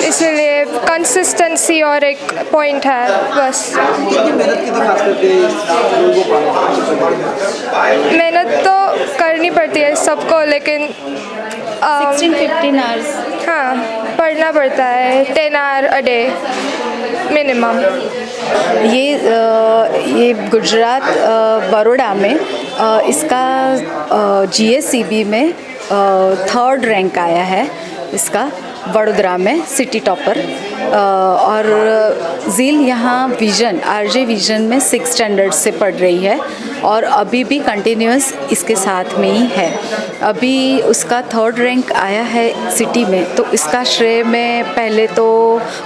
Speaker 16: इसलिए कंसिस्टेंसी और एक पॉइंट है बस। मेहनत तो करनी पड़ती है सबको, लेकिन
Speaker 18: 16-15 आवर्स,
Speaker 16: हाँ, पढ़ना पड़ता है 10 आवर अ डे मिनिमम।
Speaker 18: ये गुजरात बड़ौदा में इसका जीएसईबी में 3rd रैंक आया है इसका, वडोदरा में सिटी टॉपर। और झील यहाँ विजन, आरजे विजन में 6th स्टैंडर्ड से पढ़ रही है और अभी भी कंटिन्यूस इसके साथ में ही है। अभी उसका 3rd रैंक आया है सिटी में, तो इसका श्रेय मैं पहले तो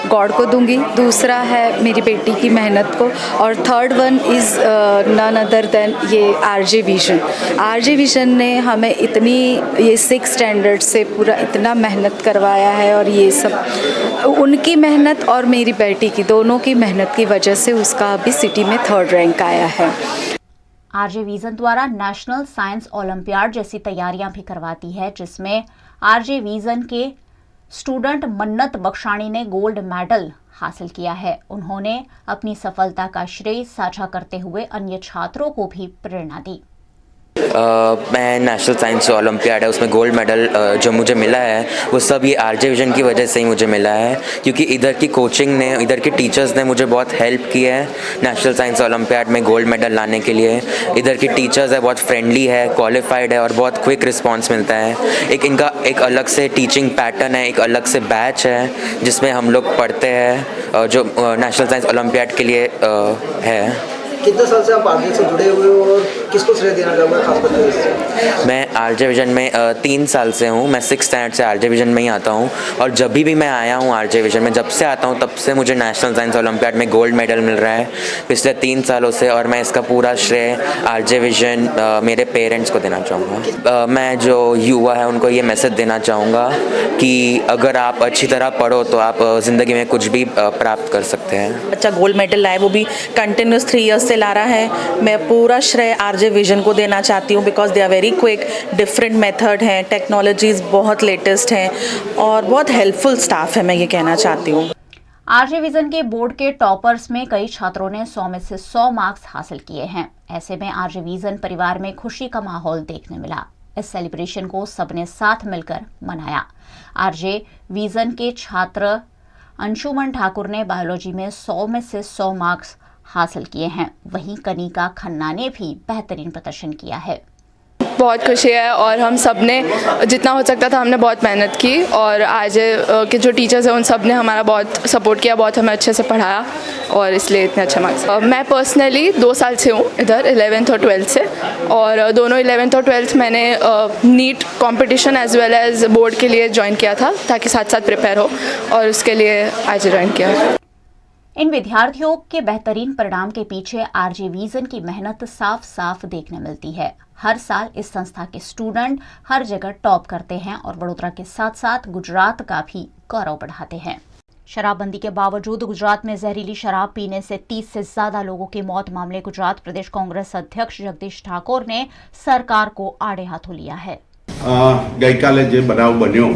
Speaker 18: गॉड को दूंगी, दूसरा है मेरी बेटी की मेहनत को, और 3rd one is none other than ये आरजे विजन। आरजे विजन ने हमें इतनी, ये 6th स्टैंडर्ड से पूरा इतना मेहनत करवाया है, और ये सब उनकी मेहनत और मेरी बेटी की, दोनों की मेहनत की वजह से उसका अभी सिटी में 3rd रैंक आया है।
Speaker 1: आरजे विजन द्वारा नेशनल साइंस ओलंपियाड जैसी तैयारियां भी करवाती है, जिसमें आरजे विजन के स्टूडेंट मन्नत बख्शाणी ने गोल्ड मेडल हासिल किया है। उन्होंने अपनी सफलता का श्रेय साझा करते हुए अन्य छात्रों को भी प्रेरणा दी।
Speaker 19: मैं नेशनल साइंस ओलंपियाड है उसमें गोल्ड मेडल जो मुझे मिला है वो सब ये आरजे विजन की वजह से ही मुझे मिला है, क्योंकि इधर की कोचिंग ने, इधर के टीचर्स ने मुझे बहुत हेल्प की है नेशनल साइंस ओलंपियाड में गोल्ड मेडल लाने के लिए। इधर की टीचर्स है बहुत फ्रेंडली है, क्वालिफाइड है और बहुत क्विक रिस्पांस मिलता है। एक इनका एक अलग से टीचिंग पैटर्न है, एक अलग से बैच है जिसमें हम लोग पढ़ते हैं जो नेशनल साइंस ओलंपियाड के लिए है।
Speaker 20: कितने साल से आप आरजे से जुड़े हुए हो और किसको श्रेय देना चाहूँगा खास करके?
Speaker 19: मैं आरजे विजन में 3 साल से हूँ। मैं 6th स्टैंडर्ड से आरजे विजन में ही आता हूँ और जब भी मैं आया हूँ आरजे विजन में, जब से आता हूँ तब से मुझे नेशनल साइंस ओलंपियाड में गोल्ड मेडल मिल रहा है पिछले 3 सालों से, और मैं इसका पूरा श्रेय आरजे विजन मेरे पेरेंट्स को देना चाहूँगा। मैं जो युवा है उनको ये मैसेज देना चाहूँगा कि अगर आप अच्छी तरह पढ़ो तो आप ज़िंदगी में कुछ भी प्राप्त कर सकते हैं।
Speaker 21: बच्चा गोल्ड मेडल लाए, वो भी कंटिन्यूस 3 इयर्स से ला रहा है। मैं पूरा श्रेय आरजे विजन को देना चाहती हूँ because they are very quick, different method हैं, टेक्नोलॉजीज़ बहुत लेटेस्ट हैं और बहुत हेल्पफुल स्टाफ है, मैं ये कहना चाहती हूँ।
Speaker 1: आरजे विजन के बोर्ड के टॉपर्स में कई छात्रों ने 100 में से 100 मार्क्स हासिल किए हैं। ऐसे में आरजे विजन परिवार में खुशी का माहौल देखने मिला। इस सेलिब्रेशन को सबने साथ मिलकर मनाया। आरजे विजन के छात्र अंशुमन ठाकुर ने बायोलॉजी में 100 में से 100 मार्क्स हासिल किए हैं। वहीं कनिका खन्ना ने भी बेहतरीन प्रदर्शन किया है।
Speaker 16: बहुत खुशी है और हम सब ने जितना हो सकता था हमने बहुत मेहनत की और आज के जो टीचर्स हैं उन सब ने हमारा बहुत सपोर्ट किया, बहुत हमें अच्छे से पढ़ाया और इसलिए इतने अच्छे मार्क्स। मैं पर्सनली 2 साल से हूँ इधर 11th और 12th से, और दोनों 11th और 12th मैंने NEET competition as well as board के लिए ज्वाइन किया था ताकि साथ साथ प्रिपेयर हो, और उसके लिए आज ज्वाइन किया।
Speaker 1: इन विद्यार्थियों के बेहतरीन परिणाम के पीछे आरजे विजन की मेहनत साफ साफ देखने मिलती है। हर साल इस संस्था के स्टूडेंट हर जगह टॉप करते हैं और वडोदरा के साथ साथ गुजरात का भी गौरव बढ़ाते हैं। शराबबंदी के बावजूद गुजरात में जहरीली शराब पीने से 30 से ज्यादा लोगों की मौत मामले गुजरात प्रदेश कांग्रेस अध्यक्ष जगदीश ठाकुर ने सरकार को आड़े हाथों लिया है।
Speaker 9: गई काले जे बनाव बन्यो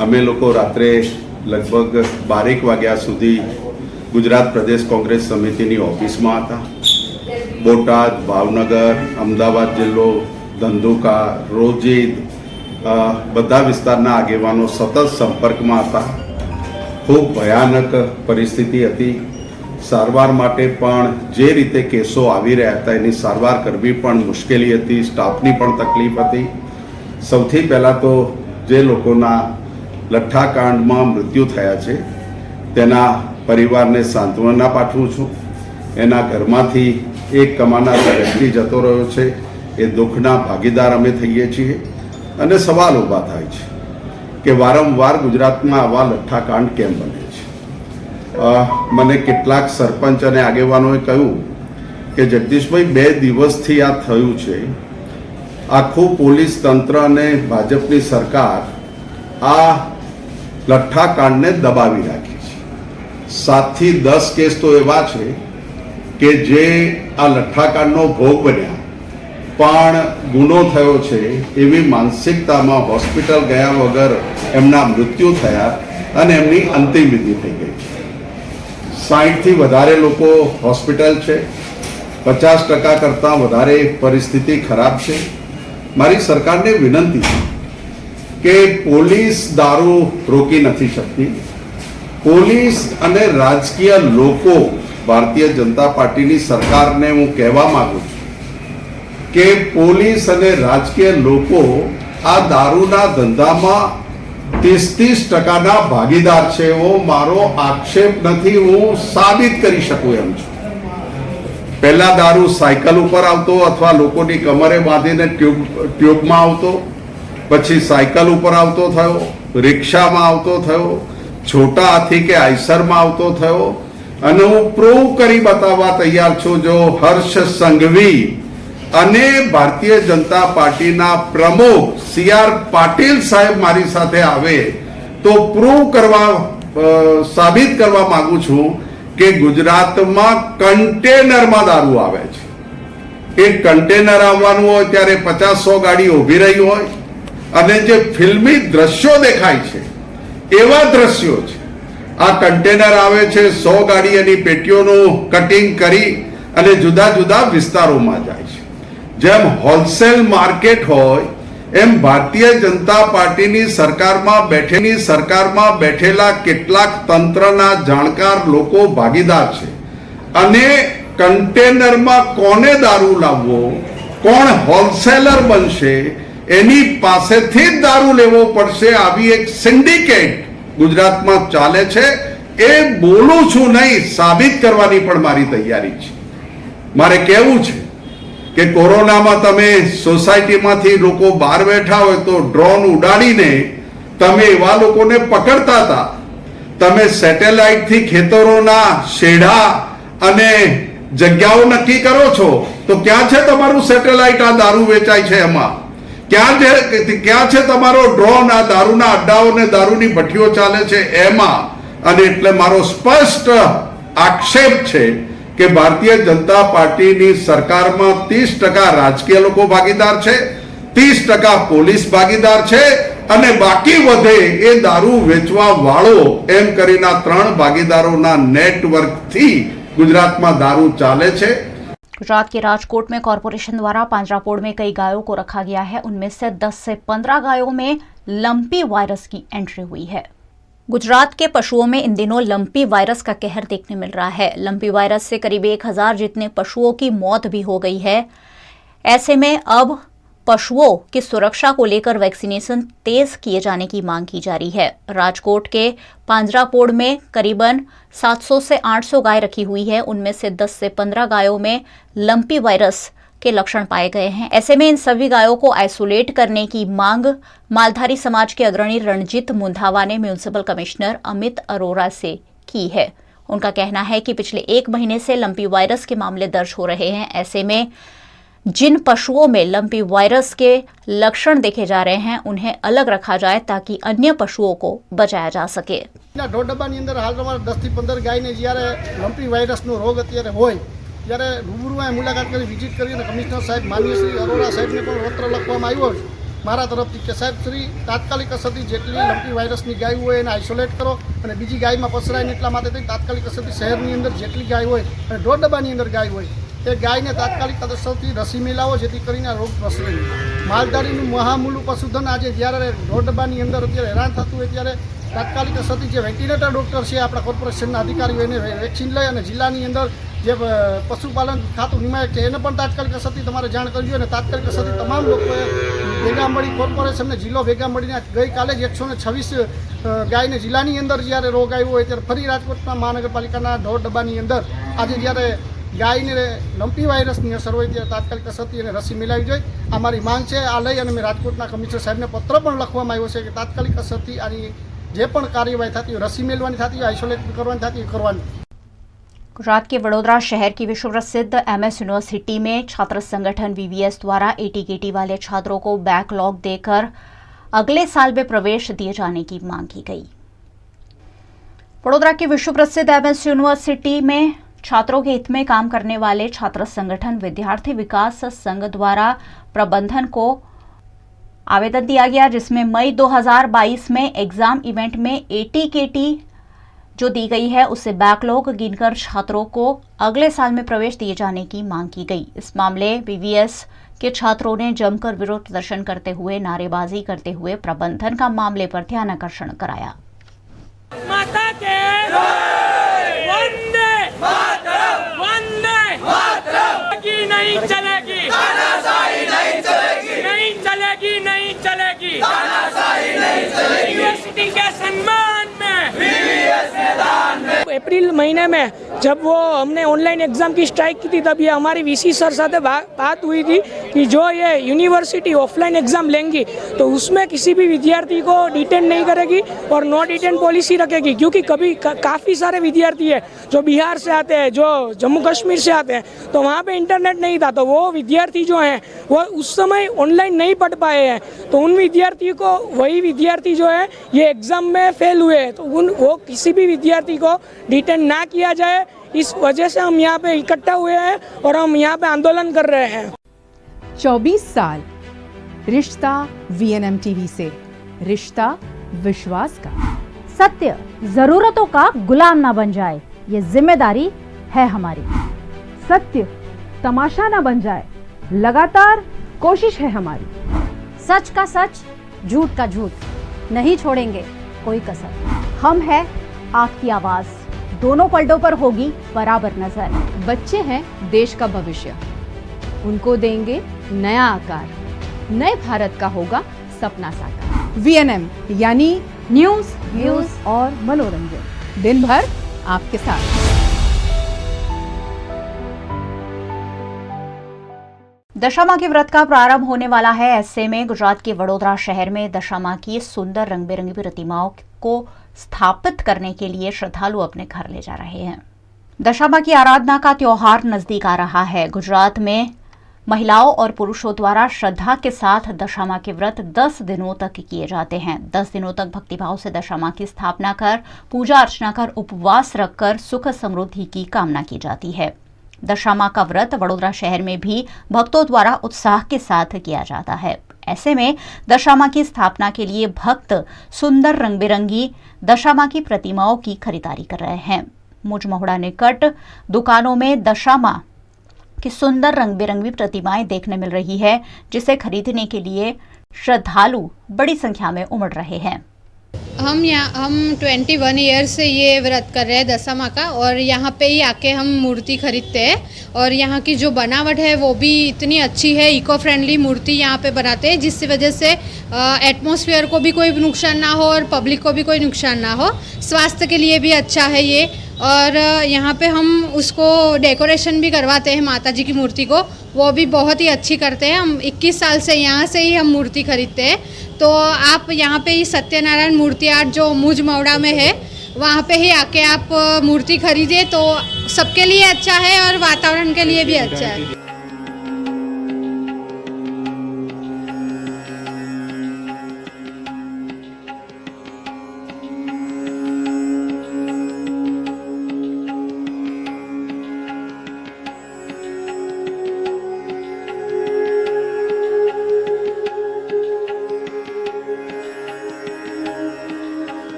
Speaker 9: अमे लोको रात्रे लगभग 12 वाग्या सुधी गुजरात प्रदेश कांग्रेस समितिनी ऑफिसमां हता। बोटाद, भावनगर, अमदावाद जिल्लो, धंधुका, रोजिद बधा विस्ताરના આગેવાનો સતત સંપર્કમાં હતા। ખૂબ ભયાનક પરિસ્થિતિ હતી। સારવાર માટે પણ જે રીતે કેસો આવી રહ્યા હતા એની સારવાર કરવી પણ મુશ્કેલી હતી, સ્ટાફની પણ તકલીફ હતી। સૌથી પહેલાં તો જે લોકોના લઠ્ઠાકાંડમાં મૃત્યુ થયા છે તેના પરિવારને સાંત્વના પાઠવું છું। એના ઘરમાંથી એક કમાનાર વ્યક્તિ જતો રહ્યો છે, એ દુઃખના ભાગીદાર અમે થઈએ છીએ। અને સવાલ ઊભા થાય છે કે વારંવાર ગુજરાતમાં આવા લઠ્ઠાકાંડ કેમ બને છે। મને કેટલાક સરપંચ અને આગેવાનોએ કહ્યું કે જગદીશભાઈ 2 દિવસથી આ થયું છે। આખું પોલીસ તંત્ર અને ભાજપની સરકાર આ લઠ્ઠાકાંડને દબાવી રાખી છે। 7 થી 10 કેસ તો એવા છે કે જે આ લઠ્ઠાકાંડનો ભોગ બન્યા પણ ગુનો થયો છે એવી માનસિકતામાં હોસ્પિટલ ગયા વગર એમના મૃત્યુ થયા અને એમની અંતિમ વિધિ થઈ ગઈ। 60થી વધારે લોકો હોસ્પિટલ છે, 50% કરતાં વધારે પરિસ્થિતિ ખરાબ છે। મારી સરકારને વિનંતી છે કે પોલીસ દારૂ રોકી નથી શકતી। પોલીસ અને રાજકીય લોકો, ભારતીય जनता પાર્ટીની સરકારને હું કહેવા માંગુ છું કે પોલીસ અને રાજકીય લોકો આ દારૂના ધંધામાં 30% ભાગીદાર છે। એવો મારો આક્ષેપ નથી, હું સાબિત કરી શકું એમ છું। પહેલા દારૂ સાયકલ ઉપર આવતો અથવા લોકોની કમરે બાંધીને ટ્યુબમાં આવતો, પછી સાયકલ ઉપર આવતો થયો, રિક્ષામાં આવતો થયો, છોટા હાથી કે આઈસરમાં આવતો થયો। અને હું પ્રૂવ કરી બતાવવા તૈયાર છું। જો હર્ષ સંઘવી અને ભારતીય જનતા પાર્ટીના પ્રમુખ CR પાટીલ સાહેબ મારી સાથે આવે તો પ્રૂવ કરવા, સાબિત કરવા માંગુ છું કે ગુજરાતમાં કન્ટેનરમાં દારૂ આવે છે। એક કન્ટેનર આવવાનું હોય ત્યારે 50-100 ગાડી ઊભી રહી હોય અને જે ફિલ્મી દ્રશ્યો દેખાય છે એવા દ્રશ્યો છે। આ કન્ટેનર આવે છે, 100 ગાડી એની પેટીઓનું કટિંગ કરી અને જુદા જુદા વિસ્તારોમાં જાય છે। જેમ હોલસેલ માર્કેટ હોય એમ ભારતીય જનતા પાર્ટીની સરકારમાં બેઠેલા કેટલાક તંત્રના જાણકાર લોકો ભાગીદાર છે। અને કન્ટેનરમાં કોને દારૂ લાવવો, કોણ હોલસેલર બનશે એની પાસેથી જ દારૂ લેવો પડશે। આવી એક સિન્ડિકેટ ગુજરાતમાં ચાલે છે। એ બોલું છું નહીં, સાબિત કરવાની પણ મારી તૈયારી છે। મારે કહેવું છે કે કોરોનામાં તમે સોસાયટીમાંથી લોકો બહાર બેઠા હોય તો ડ્રોન ઉડાડીને તમે એવા લોકોને પકડતા હતા. તમે સેટેલાઇટથી ખેતરોના શેઢા અને જગ્યાઓ નક્કી કરો છો તો ક્યાં છે તમારું સેટેલાઇટ આ દારૂ વેચાય છે એમાં? ક્યાં છે તમારો ડ્રોન આ દારૂના અડ્ડાઓ ને દારૂની ભઠ્ઠીઓ ચાલે છે એમાં? અને એટલે મારો સ્પષ્ટ આક્ષેપ છે કે ભારતીય જનતા પાર્ટીની સરકારમાં 30% રાજકીય લોકો ભાગીદાર છે, 30% પોલીસ ભાગીદાર છે અને બાકી વધે એ દારૂ વેચવા વાળો એમ કરીને 3 ભાગીદારોના નેટવર્કથી गुजरात में दारू चाले छे।
Speaker 1: गुजरात के राजकोट में कॉरपोरेशन द्वारा पांजरापोड़ में कई गायों को रखा गया है। उनमें से 10 से 15 गायों में लंपी वायरस की एंट्री हुई है। गुजरात के पशुओं में इन दिनों लंपी वायरस का कहर देखने मिल रहा है। लंपी वायरस से करीब 1000 जितने पशुओं की मौत भी हो गई है। ऐसे में अब पशुओं की सुरक्षा को लेकर वैक्सीनेशन तेज किए जाने की मांग की जा रही है। राजकोट के पांजरापोड़ में करीबन 700 से 800 गाय रखी हुई है। उनमें से 10 से 15 गायों में लंपी वायरस के लक्षण पाए गए हैं। ऐसे में इन सभी गायों को आइसोलेट करने की मांग मालधारी समाज के अग्रणी रणजीत मुंधावा ने म्युनिसिपल कमिश्नर अमित अरोरा से की है। उनका कहना है कि पिछले 1 महीने से लंपी वायरस के मामले दर्ज हो रहे हैं। ऐसे में जिन पशुओं में लंपी वायरस के लक्षण देखे जा रहे हैं उन्हें अलग रखा जाए ताकि अन्य पशुओं को बचाया जा सके।
Speaker 2: ઢોરડબ્બાની અંદર હાલ તમારે 10 થી 15 ગાયને જ્યારે લંપી વાયરસનો રોગ અત્યારે હોય ત્યારે રૂબરૂ મુલાકાત કરી વિઝિટ કરી અને કમિશનર સાહેબ માનનીય શ્રી અરોરા સાહેબને પણ પત્ર લખવામાં આવ્યો છે મારા તરફથી કે સાહેબ શ્રી તાત્કાલિક અસરથી જેટલી લંપી વાયરસની ગાય હોય એને આઇસોલેટ કરો અને બીજી ગાયમાં પસરાય ને એટલા માટે તાત્કાલિક અસરથી શહેરની અંદર જેટલી ગાય હોય અને ઢોરડબ્બાની અંદર ગાય હોય એ ગાયને તાત્કાલિક અસરથી રસી મેળવો જેથી કરીને રોગ પ્રસરે નહીં। માલધારીનું મહામૂલું પશુધન આજે જ્યારે ઢોરડબ્બાની અંદર અત્યારે હેરાન થતું હોય ત્યારે તાત્કાલિક અસરથી જે વેન્ટિલેટર ડૉક્ટર છે આપણા કોર્પોરેશનના અધિકારીઓ એને વેક્સિન લઈ અને જિલ્લાની અંદર જે પશુપાલન ખાતું નિયામક છે એને પણ તાત્કાલિક અસરથી તમારે જાણ કરવી અને તાત્કાલિક અસરથી તમામ લોકોએ ભેગા મળી કોર્પોરેશનને જિલ્લો ભેગા મળીને ગઈકાલે જ 126 ગાયને જિલ્લાની અંદર જ્યારે રોગ આવ્યો હોય ત્યારે ફરી રાજકોટના મહાનગરપાલિકાના ઢોરડબ્બાની અંદર આજે જ્યારે ગાયને લંપી વાયરસની અસર હોય ત્યારે તાત્કાલિક અસરથી એને રસી મેળવવી જોઈએ આ મારી માંગ છે। આ લઈ અને મેં રાજકોટના કમિશનર સાહેબને પત્ર પણ લખવામાં આવ્યો છે કે તાત્કાલિક અસરથી આની જે પણ कार्यवाही થતી હોય रसी मेलवानी थी आइसोलेट करवानी थी करवानी।
Speaker 1: गुजरात के वडोदरा शहर की विश्व प्रसिद्ध MS यूनिवर्सिटी में छात्र संगठन VVS द्वारा ATKT वाले छात्रों को बैकलॉग देकर अगले साल में प्रवेश दिए जाने की मांग की गई। वडोदरा की विश्व प्रसिद्ध MS यूनिवर्सिटी में छात्रों के हित में काम करने वाले छात्र संगठन विद्यार्थी विकास संघ द्वारा प्रबंधन को आवेदन दिया गया जिसमें मई 2022 में एग्जाम इवेंट में ATKT जो दी गई है उससे बैकलॉग गिनकर छात्रों को अगले साल में प्रवेश दिए जाने की मांग की गई। इस मामले VVS के छात्रों ने जमकर विरोध प्रदर्शन करते हुए नारेबाजी करते हुए प्रबंधन का मामले पर ध्यान आकर्षण कराया।
Speaker 22: माता के वंदे मातरम वंदे मातरम की नहीं चलेगी तानाशाही नहीं चलेगी नहीं चलेगी नहीं चलेगी तानाशाही नहीं चलेगी यूनिवर्सिटी के सम्मान में VVS मैदान में।
Speaker 23: अप्रैल महीने में जब वो हमने ऑनलाइन एग्ज़ाम की स्ट्राइक की थी तब ये हमारी VC सर साथ बात हुई थी कि जो ये यूनिवर्सिटी ऑफलाइन एग्ज़ाम लेंगी तो उसमें किसी भी विद्यार्थी को डिटेन नहीं करेगी और नो डिटेन पॉलिसी रखेगी क्योंकि कभी काफ़ी सारे विद्यार्थी है जो बिहार से आते हैं जो जम्मू कश्मीर से आते हैं तो वहाँ पे इंटरनेट नहीं था तो वो विद्यार्थी जो हैं वो उस समय ऑनलाइन नहीं पढ़ पाए हैं तो उन विद्यार्थी को वही विद्यार्थी जो है ये एग्ज़ाम में फेल हुए हैं तो वो किसी भी विद्यार्थी को डिटेन ना किया जाए इस वजह से हम यहाँ पे इकट्ठा हुए हैं और हम यहाँ पे आंदोलन कर रहे हैं।
Speaker 7: 24 साल रिश्ता VNM TV से रिश्ता विश्वास का।
Speaker 8: सत्य जरूरतों का गुलाम ना बन जाए ये जिम्मेदारी है हमारी।
Speaker 7: सत्य तमाशा ना बन जाए लगातार कोशिश है हमारी।
Speaker 8: सच का सच झूठ का झूठ नहीं छोड़ेंगे कोई कसर। हम है आपकी आवाज दोनों पलटों पर होगी बराबर नजर।
Speaker 7: बच्चे हैं देश का भविष्य उनको देंगे नया आकार नए भारत का होगा सपना साकार। VNM यानी
Speaker 8: न्यूज व्यूज और मनोरंजन
Speaker 7: दिन भर आपके साथ।
Speaker 1: दशामा के व्रत का प्रारंभ होने वाला है। ऐसे में गुजरात के वडोदरा शहर में दशामा की सुंदर रंग बिरंगी प्रतिमाओं को स्थापित करने के लिए श्रद्धालु अपने घर ले जा रहे हैं। दशामा की आराधना का त्योहार नजदीक आ रहा है। गुजरात में महिलाओं और पुरुषों द्वारा श्रद्धा के साथ दशामा के व्रत 10 दिनों तक किए जाते हैं। 10 दिनों तक भक्तिभाव से दशामा की स्थापना कर, पूजा अर्चना कर, उपवास रखकर सुख समृद्धि की कामना की जाती है। दशामा का व्रत वडोदरा शहर में भी भक्तों द्वारा उत्साह के साथ किया जाता है। ऐसे में दशामा की स्थापना के लिए भक्त सुंदर रंग बिरंगी दशामा की प्रतिमाओं की खरीदारी कर रहे हैं। मुजमहुड़ा निकट दुकानों में दशामा की सुंदर रंग बिरंगी प्रतिमाएं देखने मिल रही है, जिसे खरीदने के लिए श्रद्धालु बड़ी संख्या में उमड़ रहे हैं।
Speaker 4: हम 21 ईयर से ये व्रत कर रहे हैं दशामा का, और यहाँ पे ही आके हम मूर्ति खरीदते हैं। और यहाँ की जो बनावट है वो भी इतनी अच्छी है, इको फ्रेंडली मूर्ति यहाँ पे बनाते हैं, जिसकी वजह से एटमॉस्फेयर को भी कोई नुकसान ना हो और पब्लिक को भी कोई नुकसान ना हो। स्वास्थ्य के लिए भी अच्छा है ये। और यहाँ पे हम उसको डेकोरेशन भी करवाते हैं माता जी की मूर्ति को, वो भी बहुत ही अच्छी करते हैं। हम 21 साल से यहाँ से ही हम मूर्ति खरीदते हैं। तो आप यहाँ पे ही सत्यनारायण मूर्ति आर्ट जो मुजमहुड़ा में है, वहाँ पे ही आके आप मूर्ति खरीदे तो सबके लिए अच्छा है और वातावरण के लिए भी अच्छा है।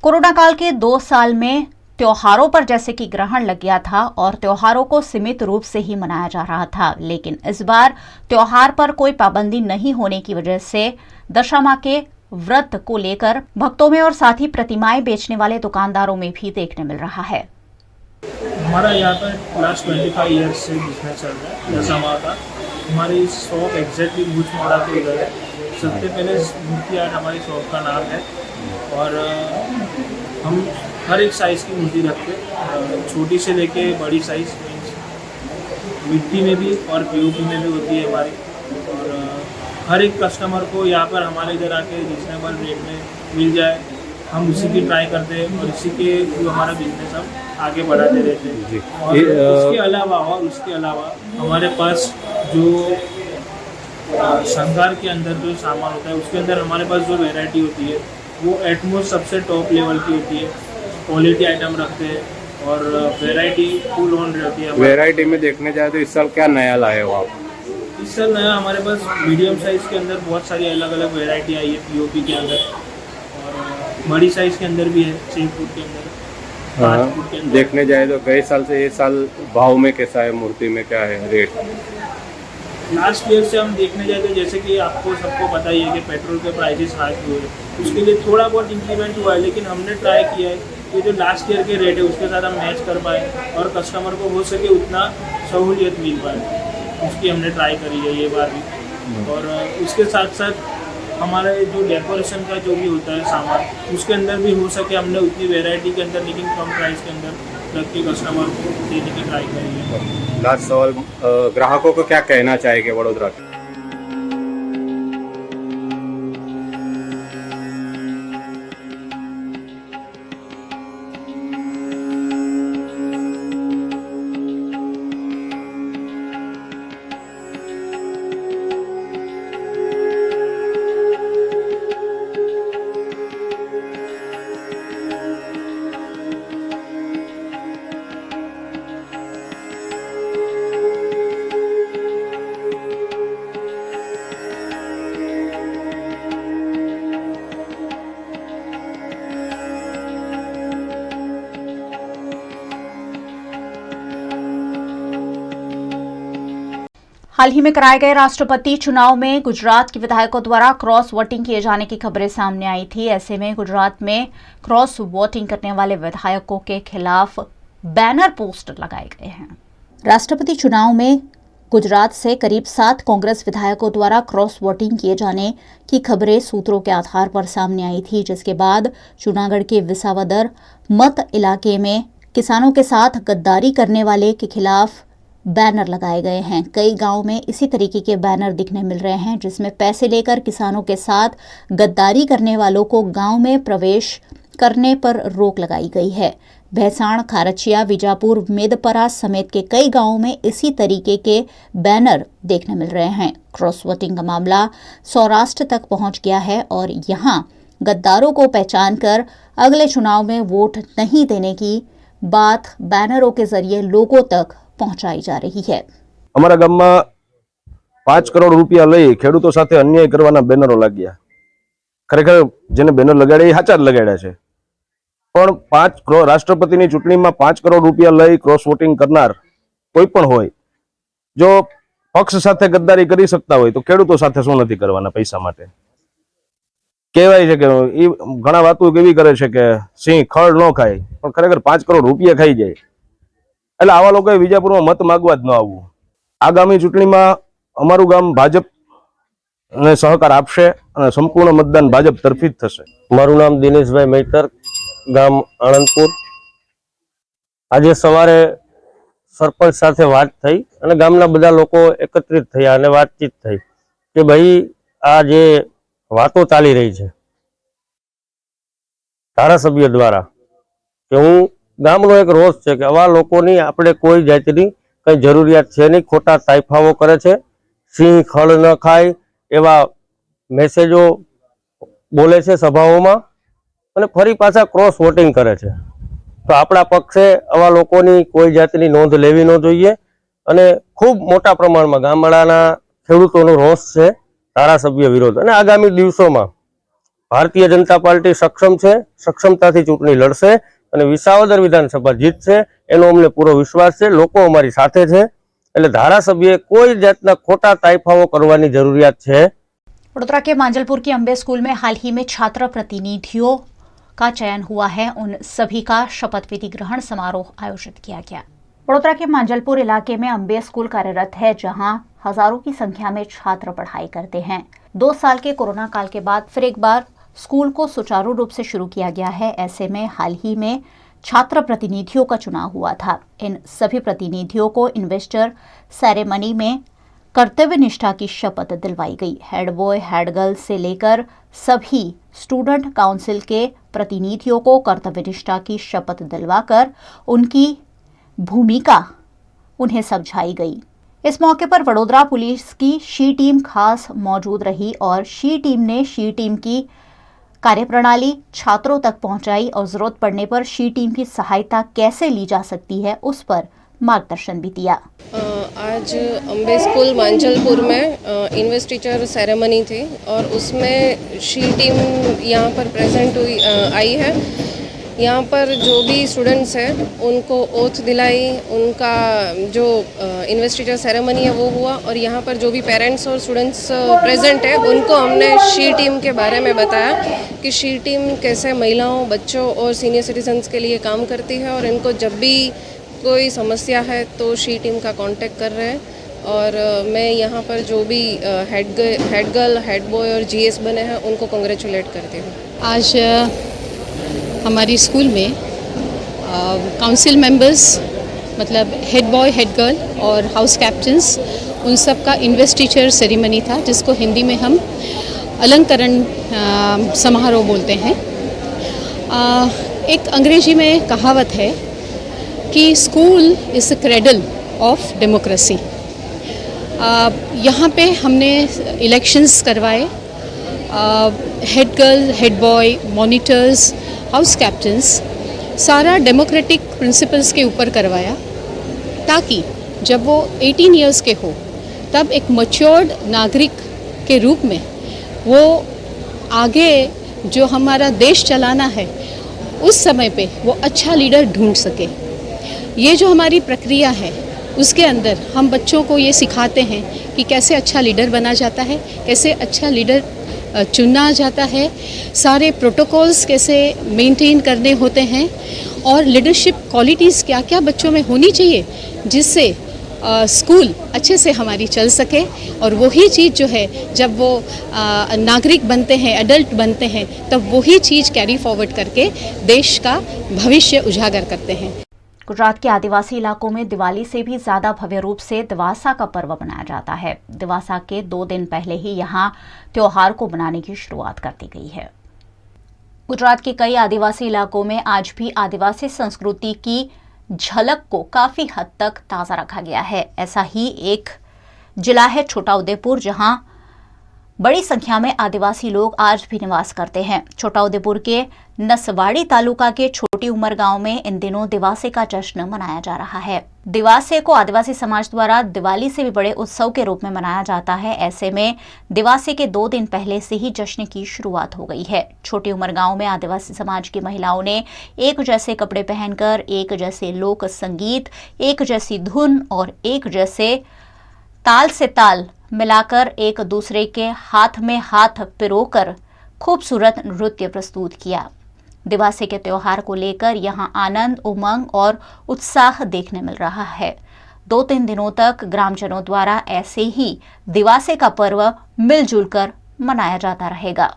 Speaker 1: कोरोना काल के 2 साल में त्योहारों पर जैसे कि ग्रहण लग गया था और त्योहारों को सीमित रूप से ही मनाया जा रहा था, लेकिन इस बार त्योहार पर कोई पाबंदी नहीं होने की वजह से दशामा के व्रत को लेकर भक्तों में और साथ ही प्रतिमाएं बेचने वाले दुकानदारों में भी देखने मिल रहा है।
Speaker 10: हमारा यहाँ पर लास्ट 25 ईयर्स से बिजनेस चल रहा है दशामा का। हमारी शॉप एग्जैक्टली मुजमहुड़ा के उधर है। सबसे पहले मूर्ति आर्ट हमारी शॉप का नाम है, और हम हर एक साइज़ की मूर्ति रखते हैं, छोटी से लेके बड़ी साइज़, मिट्टी में भी और पीओपी में भी होती है हमारी। और हर एक कस्टमर को यहाँ पर हमारे इधर आके रिजनेबल रेट में मिल जाए, हम उसी की ट्राई करते हैं और इसी के जो हमारा बिजनेस हम आगे बढ़ाते रहते हैं। और उसके अलावा हमारे पास जो श्रृंगार के अंदर जो सामान होता है, उसके अंदर हमारे पास जो वैरायटी होती है वो एटमोस्ट सबसे टॉप लेवल की होती है। क्वालिटी आइटम रखते हैं और वैरायटी फुल ऑन रहती है।
Speaker 5: वैरायटी में देखने जाए तो इस साल क्या नया लाए हो आप?
Speaker 10: इस साल नया हमारे पास मीडियम साइज़ के अंदर बहुत सारी अलग अलग वैरायटी आई है पीओपी के अंदर, और बड़ी साइज़ के अंदर भी है 6 फुट के अंदर, 5 फुट के अंदर।
Speaker 5: देखने जाए तो गए साल से ये साल भाव में कैसा है, मूर्ति में क्या है रेट?
Speaker 10: लास्ट ईयर से हम देखने जाए तो जैसे कि आपको सबको पता ही है कि पेट्रोल के प्राइसेस हाई हुए, उसके लिए थोड़ा बहुत इंक्रीमेंट हुआ है, लेकिन हमने ट्राई किया है कि जो लास्ट ईयर के रेट है उसके साथ हम मैच कर पाए और कस्टमर को हो सके उतना सहूलियत मिल पाए, उसकी हमने ट्राई करी है ये बार भी। और उसके साथ साथ हमारे जो डेकोरेशन का जो भी होता है सामान, उसके अंदर भी हो सके हमने उतनी वैरायटी के अंदर लेकिन कम प्राइस के अंदर रख के कस्टमर को देने की ट्राई करी है।
Speaker 5: लास्ट सवाल, ग्राहकों को क्या कहना चाहेंगे वडोदरा के?
Speaker 1: हाल ही में कराए गए राष्ट्रपति चुनाव में गुजरात के विधायकों द्वारा क्रॉस वोटिंग किए जाने की खबरें सामने आई थी। ऐसे में गुजरात में क्रॉस वोटिंग करने वाले विधायकों के खिलाफ बैनर पोस्टर लगाए गए हैं। राष्ट्रपति चुनाव में गुजरात से करीब 7 कांग्रेस विधायकों द्वारा क्रॉस वोटिंग किए जाने की खबरें सूत्रों के आधार पर सामने आई थी, जिसके बाद जूनागढ़ के विसावदर मत इलाके में किसानों के साथ गद्दारी करने वाले के खिलाफ बैनर लगाए गए हैं। कई गांव में इसी तरीके के बैनर दिखने मिल रहे हैं, जिसमें पैसे लेकर किसानों के साथ गद्दारी करने वालों को गांव में प्रवेश करने पर रोक लगाई गई है। भैसाण, खारचिया, विजापुर, मेदपरा समेत के कई गांवों में इसी तरीके के बैनर देखने मिल रहे हैं। क्रॉस वोटिंग का मामला सौराष्ट्र तक पहुंच गया है और यहां गद्दारों को पहचान कर अगले चुनाव में वोट नहीं देने की बात बैनरों के जरिए लोगों तक પહોંચાઈ જા રહી છે।
Speaker 6: અમારા ગામમાં 5 કરોડ રૂપિયા લઈ ખેડૂતો સાથે અન્યાય કરવાના બેનરો લાગ્યા। ખરેખર જેને બેનર લગાડ્યા એ સાચા જ લગાડ્યા છે, પણ રાષ્ટ્રપતિની ચૂંટણીમાં 5 કરોડ રૂપિયા લઈ ક્રોસ વોટિંગ કરનાર કોઈ પણ હોય, જો પક્ષ સાથે ગદ્દારી કરી શકતા હોય તો ખેડૂતો સાથે શું નથી કરવાના પૈસા માટે? કહેવાય છે કે એ ઘણા વાતો કેવી કરે છે કે સિંહ ખડ ન ખાય, પણ ખરેખર 5 કરોડ રૂપિયા ખાઈ જાય। એટલે આવા લોકોએ વિજાપુરમાં મત માગવા જ ન આવવું। આગામી ચૂંટણીમાં અમારું ગામ ભાજપને સહકાર આપશે અને સંપૂર્ણ મતદાન ભાજપ તરફી જ થશે।
Speaker 11: મારું નામ દિનેશભાઈ મૈતર, ગામ આણંદપુર। આજે સવારે સરપંચ સાથે વાત થઈ અને ગામના બધા લોકો એકત્રિત થયા અને વાતચીત થઈ કે ભાઈ આ જે વાતો ચાલી રહી છે ધારાસભ્ય દ્વારા કે હું ગામનો એક રોષ છે કે આવા લોકોની આપણે કોઈ જાતની કઈ જરૂરિયાત છે નહીં, ખોટા તાઇફાઓ કરે છે, સિંહ ખડ ન ખાય એવા મેસેજો બોલે છે સભાઓમાં અને ફરી પાછા ક્રોસ વોટિંગ કરે છે। તો આપણા પક્ષે આવા લોકોની કોઈ જાતની નોંધ લેવી ન જોઈએ અને ખૂબ મોટા પ્રમાણમાં ગામડાના ખેડૂતોનો રોષ છે ધારાસભ્ય વિરોધ। અને આગામી દિવસોમાં ભારતીય જનતા પાર્ટી સક્ષમ છે, સક્ષમતાથી ચૂંટણી લડશે અને વિસાવદર વિધાનસભા જીતશે એનો અમને પૂરો વિશ્વાસ છે। લોકો અમારી સાથે છે, એટલે ધારાસભ્યએ કોઈ જાતના ખોટા તાઇફાઓ કરવાની જરૂરિયાત છે।
Speaker 1: वडोदरा के मांजलपुर की अंबे स्कूल में हाल ही में छात्र प्रतिनिधियों का चयन हुआ है। उन सभी का शपथ विधि ग्रहण समारोह आयोजित किया गया। वडोदरा के मांजलपुर इलाके में अंबे स्कूल कार्यरत है, जहां हजारों की संख्या में छात्र पढ़ाई करते हैं। 2 साल के कोरोना काल के बाद फिर एक बार स्कूल को सुचारू रूप से शुरू किया गया है। ऐसे में हाल ही में छात्र प्रतिनिधियों का चुनाव हुआ था। इन सभी प्रतिनिधियों को इन्वेस्टर सेरेमनी में कर्तव्य निष्ठा की शपथ दिलवाई गई। हेड बॉय, हेड गर्ल से लेकर सभी स्टूडेंट काउंसिल के प्रतिनिधियों को कर्तव्य निष्ठा की शपथ दिलवाकर उनकी भूमिका उन्हें समझाई गई। इस मौके पर वडोदरा पुलिस की शी टीम खास मौजूद रही और शी टीम ने शी टीम की कार्यप्रणाली छात्रों तक पहुंचाई और जरूरत पड़ने पर शी टीम की सहायता कैसे ली जा सकती है उस पर मार्गदर्शन भी दिया।
Speaker 12: आज अंबे स्कूल मांजलपुर में इन्वेस्टिचर सेरेमनी थी और उसमें शी टीम यहाँ पर प्रेजेंट आई है। यहाँ पर जो भी स्टूडेंट्स हैं उनको ओथ दिलाई, उनका जो इन्वेस्टिचर सेरेमनी है वो हुआ और यहाँ पर जो भी पेरेंट्स और स्टूडेंट्स प्रेजेंट है उनको हमने शी टीम के बारे में बताया कि शी टीम कैसे महिलाओं, बच्चों और सीनियर सिटीजन्स के लिए काम करती है और इनको जब भी कोई समस्या है तो शी टीम का कांटेक्ट कर रहे हैं। और मैं यहाँ पर जो भी हेड गर्ल, हेड बॉय और जीएस बने हैं उनको कंग्रेचुलेट करती हूँ।
Speaker 4: आज हमारी स्कूल में काउंसिल मेंबर्स मतलब हेड बॉय, हेड गर्ल और हाउस कैप्टन्स उन सब का इन्वेस्टिचर सेरेमनी था, जिसको हिंदी में हम अलंकरण समारोह बोलते हैं। एक अंग्रेजी में कहावत है कि school is a cradle of democracy. यहाँ पे हमने इलेक्शंस करवाए, head girl, head boy, monitors, house captains, सारा डेमोक्रेटिक प्रिंसिपल्स के ऊपर करवाया ताकि जब वो 18 इयर्स के हो तब एक मैच्योर्ड नागरिक के रूप में वो आगे जो हमारा देश चलाना है उस समय पे वो अच्छा लीडर ढूंढ सके। ये जो हमारी प्रक्रिया है उसके अंदर हम बच्चों को ये सिखाते हैं कि कैसे अच्छा लीडर बना जाता है, कैसे अच्छा लीडर चुना जाता है, सारे प्रोटोकॉल्स कैसे मेंटेन करने होते हैं और लीडरशिप क्वालिटीज़ क्या क्या बच्चों में होनी चाहिए, जिससे स्कूल अच्छे से हमारी चल सके। और वही चीज़ जो है जब वो नागरिक बनते हैं, एडल्ट बनते हैं, तब वही चीज़ कैरी फॉरवर्ड करके देश का भविष्य उजागर करते हैं।
Speaker 1: गुजरात के आदिवासी इलाकों में दिवाली से भी ज्यादा भव्य रूप से दिवासा का पर्व मनाया जाता है। दिवासा के 2 दिन पहले ही यहाँ त्योहार को मनाने की शुरुआत कर दी गई है। गुजरात के कई आदिवासी इलाकों में आज भी आदिवासी संस्कृति की झलक को काफी हद तक ताज़ा रखा गया है। ऐसा ही एक जिला है छोटा उदेपुर, जहां बड़ी संख्या में आदिवासी लोग आज भी निवास करते हैं। छोटा उदेपुर के नसवाड़ी तालुका के छोटी उमर गांव में इन दिनों दिवासे का जश्न मनाया जा रहा है। दिवासे को आदिवासी समाज द्वारा दिवाली से भी बड़े उत्सव के रूप में मनाया जाता है। ऐसे में दिवासे के 2 दिन पहले से ही जश्न की शुरुआत हो गई है। छोटी उमर गांव में आदिवासी समाज की महिलाओं ने एक जैसे कपड़े पहनकर, एक जैसे लोक संगीत, एक जैसी धुन और एक जैसे ताल से ताल मिलाकर एक दूसरे के हाथ में हाथ पिरोकर खूबसूरत नृत्य प्रस्तुत किया। दिवासे के त्योहार को लेकर यहां आनंद, उमंग और उत्साह देखने मिल रहा है। 2-3 दिनों तक ग्रामजनों द्वारा ऐसे ही दिवासे का पर्व मिलजुल कर मनाया जाता रहेगा।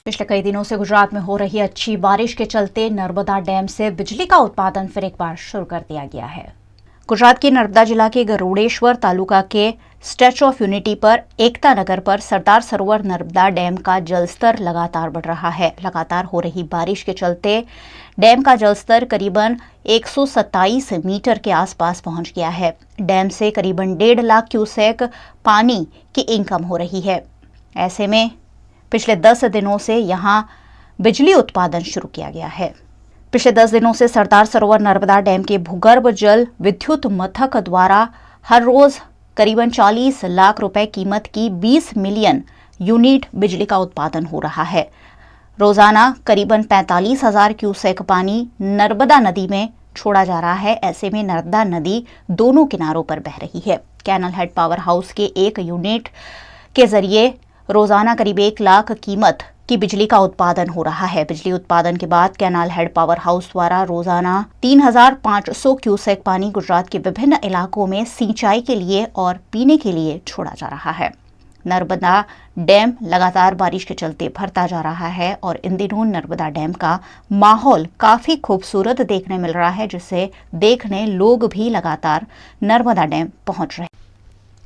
Speaker 1: पिछले कई दिनों से गुजरात में हो रही अच्छी बारिश के चलते नर्मदा डैम से बिजली का उत्पादन फिर एक बार शुरू कर दिया गया है। गुजरात के नर्मदा जिला के गरुड़ेश्वर तालुका के स्टैच्यू ऑफ यूनिटी पर एकता नगर पर सरदार सरोवर नर्मदा डैम का जलस्तर लगातार बढ़ रहा है। लगातार हो रही बारिश के चलते डैम का जलस्तर करीबन 127 मीटर के आसपास पहुंच गया है। डैम से करीबन 1.5 लाख क्यूसेक पानी की इनकम हो रही है। ऐसे में पिछले 10 दिनों से यहां बिजली उत्पादन शुरू किया गया है। पिछले 10 दिनों से सरदार सरोवर नर्मदा डैम के भूगर्भ जल विद्युत मथक द्वारा हर रोज करीबन 40 लाख रुपए कीमत की 20 मिलियन यूनिट बिजली का उत्पादन हो रहा है। रोजाना करीबन 45,000 क्यूसेक पानी नर्मदा नदी में छोड़ा जा रहा है। ऐसे में नर्मदा नदी दोनों किनारों पर बह रही है। कैनल हेड पावर हाउस के एक यूनिट के जरिए रोजाना करीब 1 लाख कीमत की बिजली का उत्पादन हो रहा है। बिजली उत्पादन के बाद कैनाल हेड पावर हाउस द्वारा रोजाना 3,500 क्यूसेक पानी गुजरात के विभिन्न इलाकों में सिंचाई के लिए और पीने के लिए छोड़ा जा रहा है। नर्मदा डैम लगातार बारिश के चलते भरता जा रहा है और इन दिनों नर्मदा डैम का माहौल काफी खूबसूरत देखने मिल रहा है, जिसे देखने लोग भी लगातार नर्मदा डैम पहुंच रहे हैं।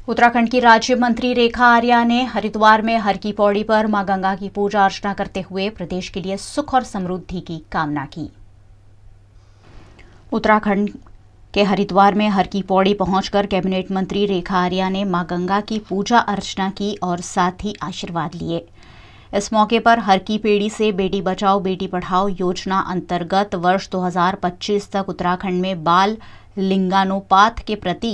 Speaker 1: उत्तराखंड की राज्य मंत्री रेखा आर्या ने हरिद्वार में हर की पौड़ी पर मां गंगा की पूजा अर्चना करते हुए प्रदेश के लिए सुख और समृद्धि की कामना की। उत्तराखंड के हरिद्वार में हर की पौड़ी पहुंचकर कैबिनेट मंत्री रेखा आर्या ने मां गंगा की पूजा अर्चना की और साथ ही आशीर्वाद लिए। इस मौके पर हर की पेड़ी से बेटी बचाओ बेटी पढ़ाओ योजना अंतर्गत वर्ष 2025 तक उत्तराखंड में बाल लिंगानुपात के प्रति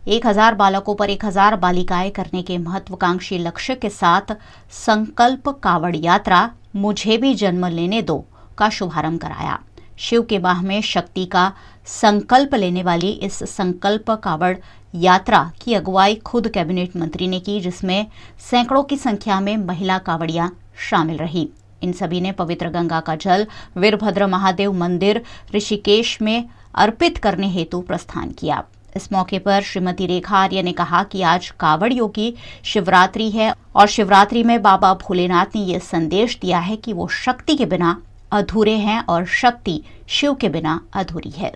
Speaker 1: 1000 बालकों पर 1000 बालिकाएं करने के महत्वाकांक्षी लक्ष्य के साथ संकल्प कावड़ यात्रा मुझे भी जन्म लेने दो का शुभारंभ कराया। शिव के माह में शक्ति का संकल्प लेने वाली इस संकल्प कावड़ यात्रा की अगुवाई खुद कैबिनेट मंत्री ने की, जिसमें सैकड़ों की संख्या में महिला कावड़ियां शामिल रही। इन सभी ने पवित्र गंगा का जल वीरभद्र महादेव मंदिर ऋषिकेश में अर्पित करने हेतु प्रस्थान किया। इस मौके पर श्रीमती रेखा आर्य ने कहा कि आज कावड़ियों की शिवरात्रि है और शिवरात्रि में बाबा भोलेनाथ ने यह संदेश दिया है कि वो शक्ति के बिना अधूरे हैं और शक्ति शिव के बिना अधूरी है।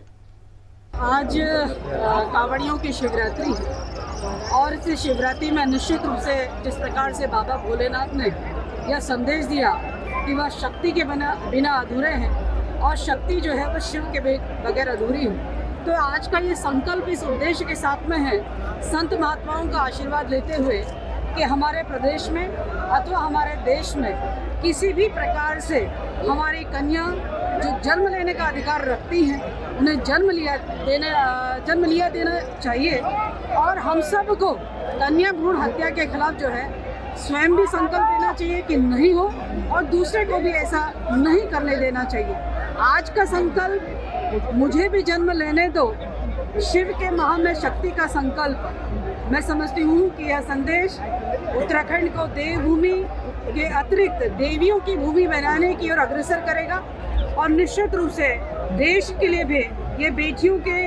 Speaker 3: आज कावड़ियों की शिवरात्रि है और इस शिवरात्रि में निश्चित रूप से जिस प्रकार से बाबा भोलेनाथ ने यह संदेश दिया कि वह शक्ति के बिना अधूरे हैं और शक्ति जो है वह शिव के बगैर अधूरी है, तो आज का ये संकल्प इस उद्देश्य के साथ में है, संत महात्माओं का आशीर्वाद लेते हुए कि हमारे प्रदेश में अथवा हमारे देश में किसी भी प्रकार से हमारी कन्या जो जन्म लेने का अधिकार रखती हैं उन्हें जन्म लिया देना चाहिए और हम सब को कन्या भ्रूण हत्या के खिलाफ जो है स्वयं भी संकल्प लेना चाहिए कि नहीं हो और दूसरे को भी ऐसा नहीं करने देना चाहिए। आज का संकल्प मुझे भी जन्म लेने दो, शिव के माह में शक्ति का संकल्प, मैं समझती हूँ कि यह संदेश उत्तराखंड को देवभूमि के अतिरिक्त देवियों की भूमि बनाने की ओर अग्रसर करेगा और निश्चित रूप से देश के लिए भी ये बेटियों के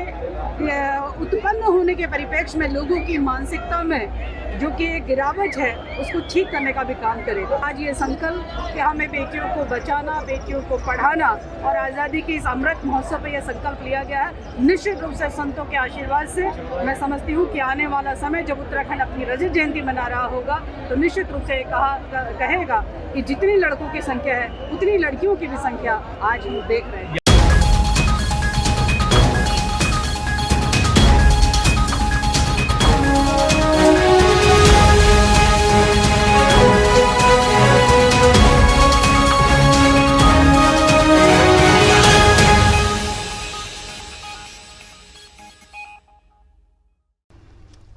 Speaker 3: उत्पन्न होने के परिप्रेक्ष्य में लोगों की मानसिकता में जो कि एक गिरावट है उसको ठीक करने का भी काम करेगा। आज ये संकल्प कि हमें बेटियों को बचाना, बेटियों को पढ़ाना और आज़ादी की इस अमृत महोत्सव पर यह संकल्प लिया गया है। निश्चित रूप से संतों के आशीर्वाद से मैं समझती हूँ कि आने वाला समय जब उत्तराखंड अपनी रजत जयंती मना रहा होगा तो निश्चित रूप से कहेगा कि जितनी लड़कों की संख्या है उतनी लड़कियों की भी संख्या आज हम देख रहे हैं।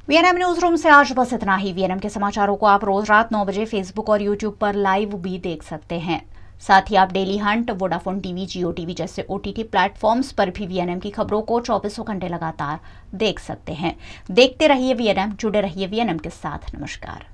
Speaker 1: वीएनएम न्यूज रूम से आज बस इतना ही। वीएनएम के समाचारों को आप रोज रात 9 बजे फेसबुक और यूट्यूब पर लाइव भी देख सकते हैं। साथ ही आप डेली हंट, वोडाफोन टीवी, जियो टीवी जैसे ओटीटी प्लेटफॉर्म्स पर भी वीएनएम की खबरों को 24 घंटे लगातार देख सकते हैं। देखते रहिए वीएनएम, जुड़े रहिए वीएनएम के साथ। नमस्कार।